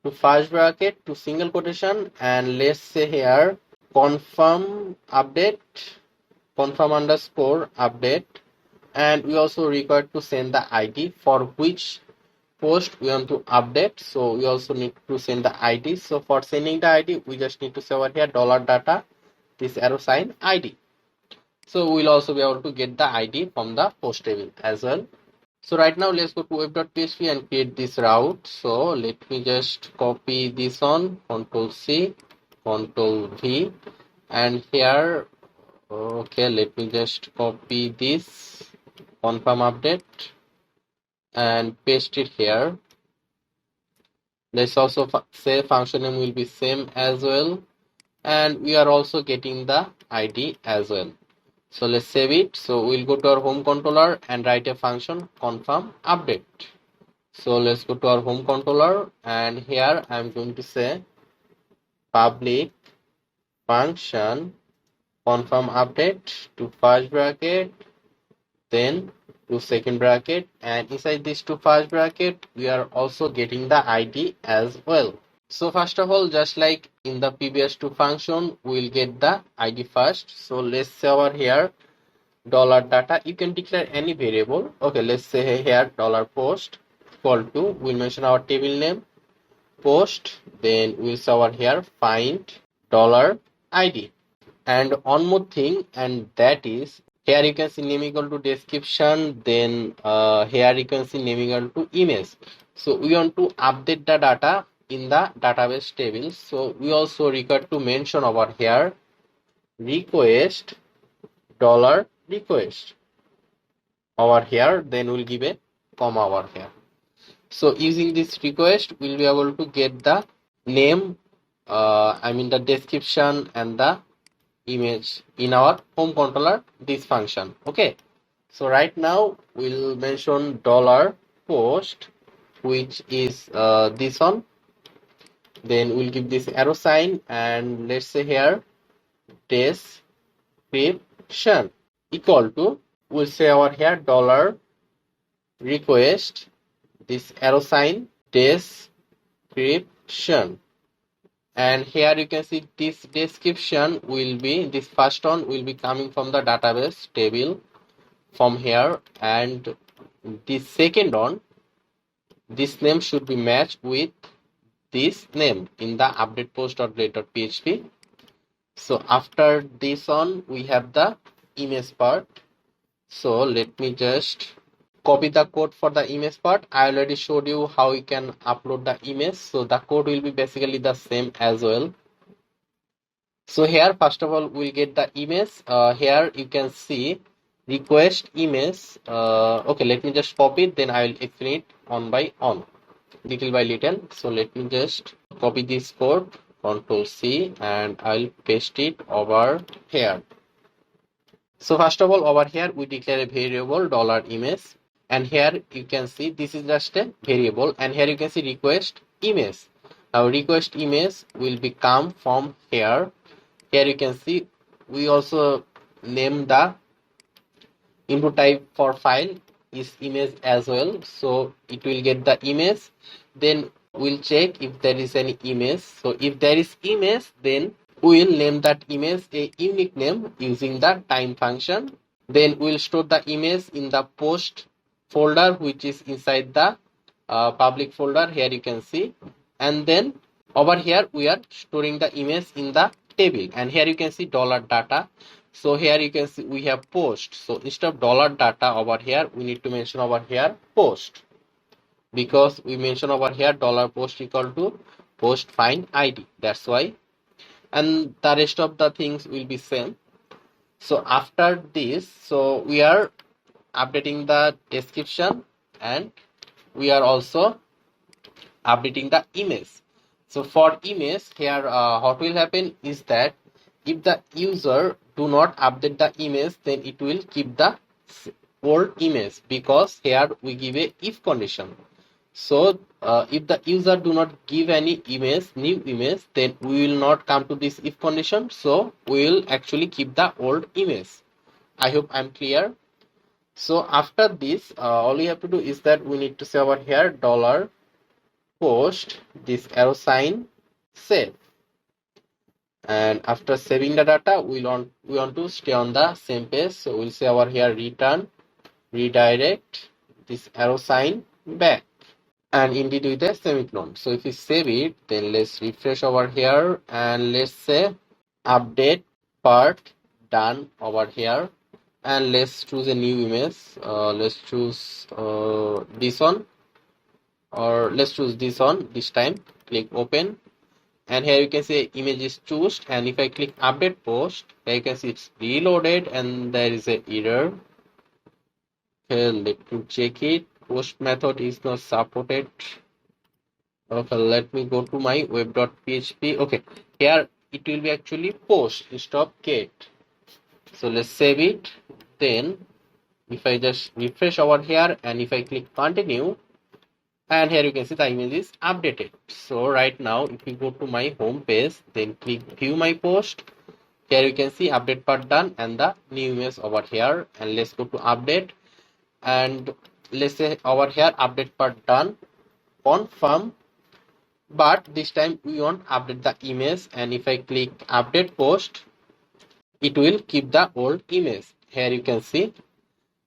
to first bracket to single quotation, and let's say here confirm underscore update, and we also require to send the ID for which post we want to update. So we also need to send the ID. So for sending the ID, we just need to say over here $data this arrow sign ID. So we'll also be able to get the ID from the post table as well. So right now let's go to web.php and create this route. So let me just copy this on, Control C, Control V, and here, okay, let me just copy this confirm update and paste it here. Let's also say function name will be same as well, and we are also getting the ID as well. So let's save it. So we'll go to our home controller and write a function confirm update. So let's go to our home controller, and here I'm going to say public function confirm update to first bracket, then to second bracket, and inside this to first bracket we are also getting the ID as well. So first of all, just like in the previous two function, we'll get the ID first. So let's say over here $data. You can declare any variable. Okay, let's say here $post equal to, we'll mention our table name post, then we'll say over here find $ID. And one more thing, and that is here you can see name equal to description, then here you can see name equal to image. So we want to update the data in the database table. So we also require to mention over here request $request over here, then we'll give a comma over here. So using this request, we'll be able to get the name, the description and the image in our home controller, this function. Okay, so right now we'll mention $post, which is this one, then we'll give this arrow sign, and let's say here description equal to, we'll say over here $request this arrow sign description, and here you can see this description will be, this first one will be coming from the database table from here, and this second one, this name should be matched with this name in the update post.blade.php. So after this one we have the image part. So let me just copy the code for the image part. I already showed you how you can upload the image, so the code will be basically the same as well. So here first of all we'll get the image. Here you can see request image. Okay, let me just copy it, then I will explain it on by on, little by little. So let me just copy this code, Control C, and I'll paste it over here. So first of all, over here we declare a variable $image, and here you can see this is just a variable, and here you can see request image. Now request image will become from here. Here you can see we also name the input type for file is image as well, so it will get the image. Then we'll check if there is any image. So if there is image, then we'll name that image a unique name using the time function. Then we'll store the image in the post folder, which is inside the public folder. Here you can see, and then over here we are storing the image in the table, and here you can see dollar data. So here you can see we have post. So instead of dollar data over here, we need to mention over here post, because we mention over here dollar post equal to post find id. That's why, and the rest of the things will be same. So after this, so we are updating the description, and we are also updating the image. So for image here, what will happen is that if the user do not update the image, then it will keep the old image, because here we give a if condition. So if the user do not give any image, new image, then we will not come to this if condition. So we will actually keep the old image. I hope I'm clear. So after this, all we have to do is that we need to say over here dollar post this arrow sign save. And after saving the data, we want to stay on the same page. So we'll say over here return redirect this arrow sign back, and indeed with a semicolon. So if we save it, then let's refresh over here, and let's say update part done over here, and let's choose a new image. Let's choose this one, or let's choose this one this time. Click open, and here you can see image is chosen, and if I click update post, here you can see it's reloaded and there is an error. Okay, let me check it. Post method is not supported. Okay, let me go to my web.php. Okay, here it will be actually post instead of get. So let's save it. Then if I just refresh over here, and if I click continue, and here you can see the image is updated. So right now if you go to my home page, then click view my post, here you can see update part done and the new image over here. And let's go to update, and let's say over here update part done, confirm, but this time we want update the image. And if I click update post, it will keep the old image. Here you can see.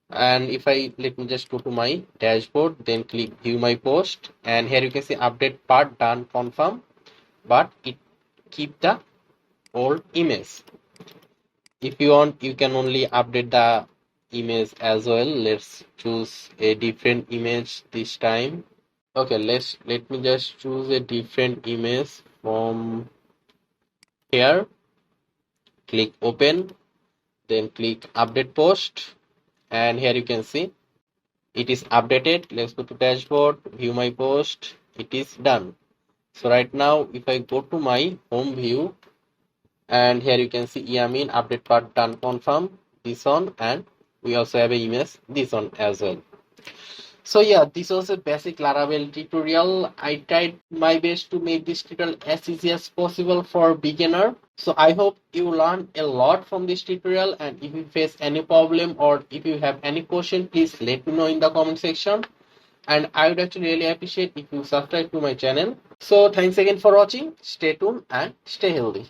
And if I let me just go to my dashboard, then click view my post, and here you can see update part done, confirm, but it keep the old image. If you want, you can only update the image as well. Let's choose a different image this time. Okay, let me just choose a different image from here. Click open, then click update post, and here you can see it is updated. Let's go to dashboard, view my post, it is done. So right now if I go to my home view, and here you can see Yamin update part done, confirm, this one, and we also have an image this one as well. So yeah, this was a basic Laravel tutorial. I tried my best to make this tutorial as easy as possible for beginner. So I hope you learned a lot from this tutorial, and if you face any problem or if you have any question, please let me know in the comment section. And I would actually really appreciate if you subscribe to my channel. So thanks again for watching. Stay tuned and stay healthy.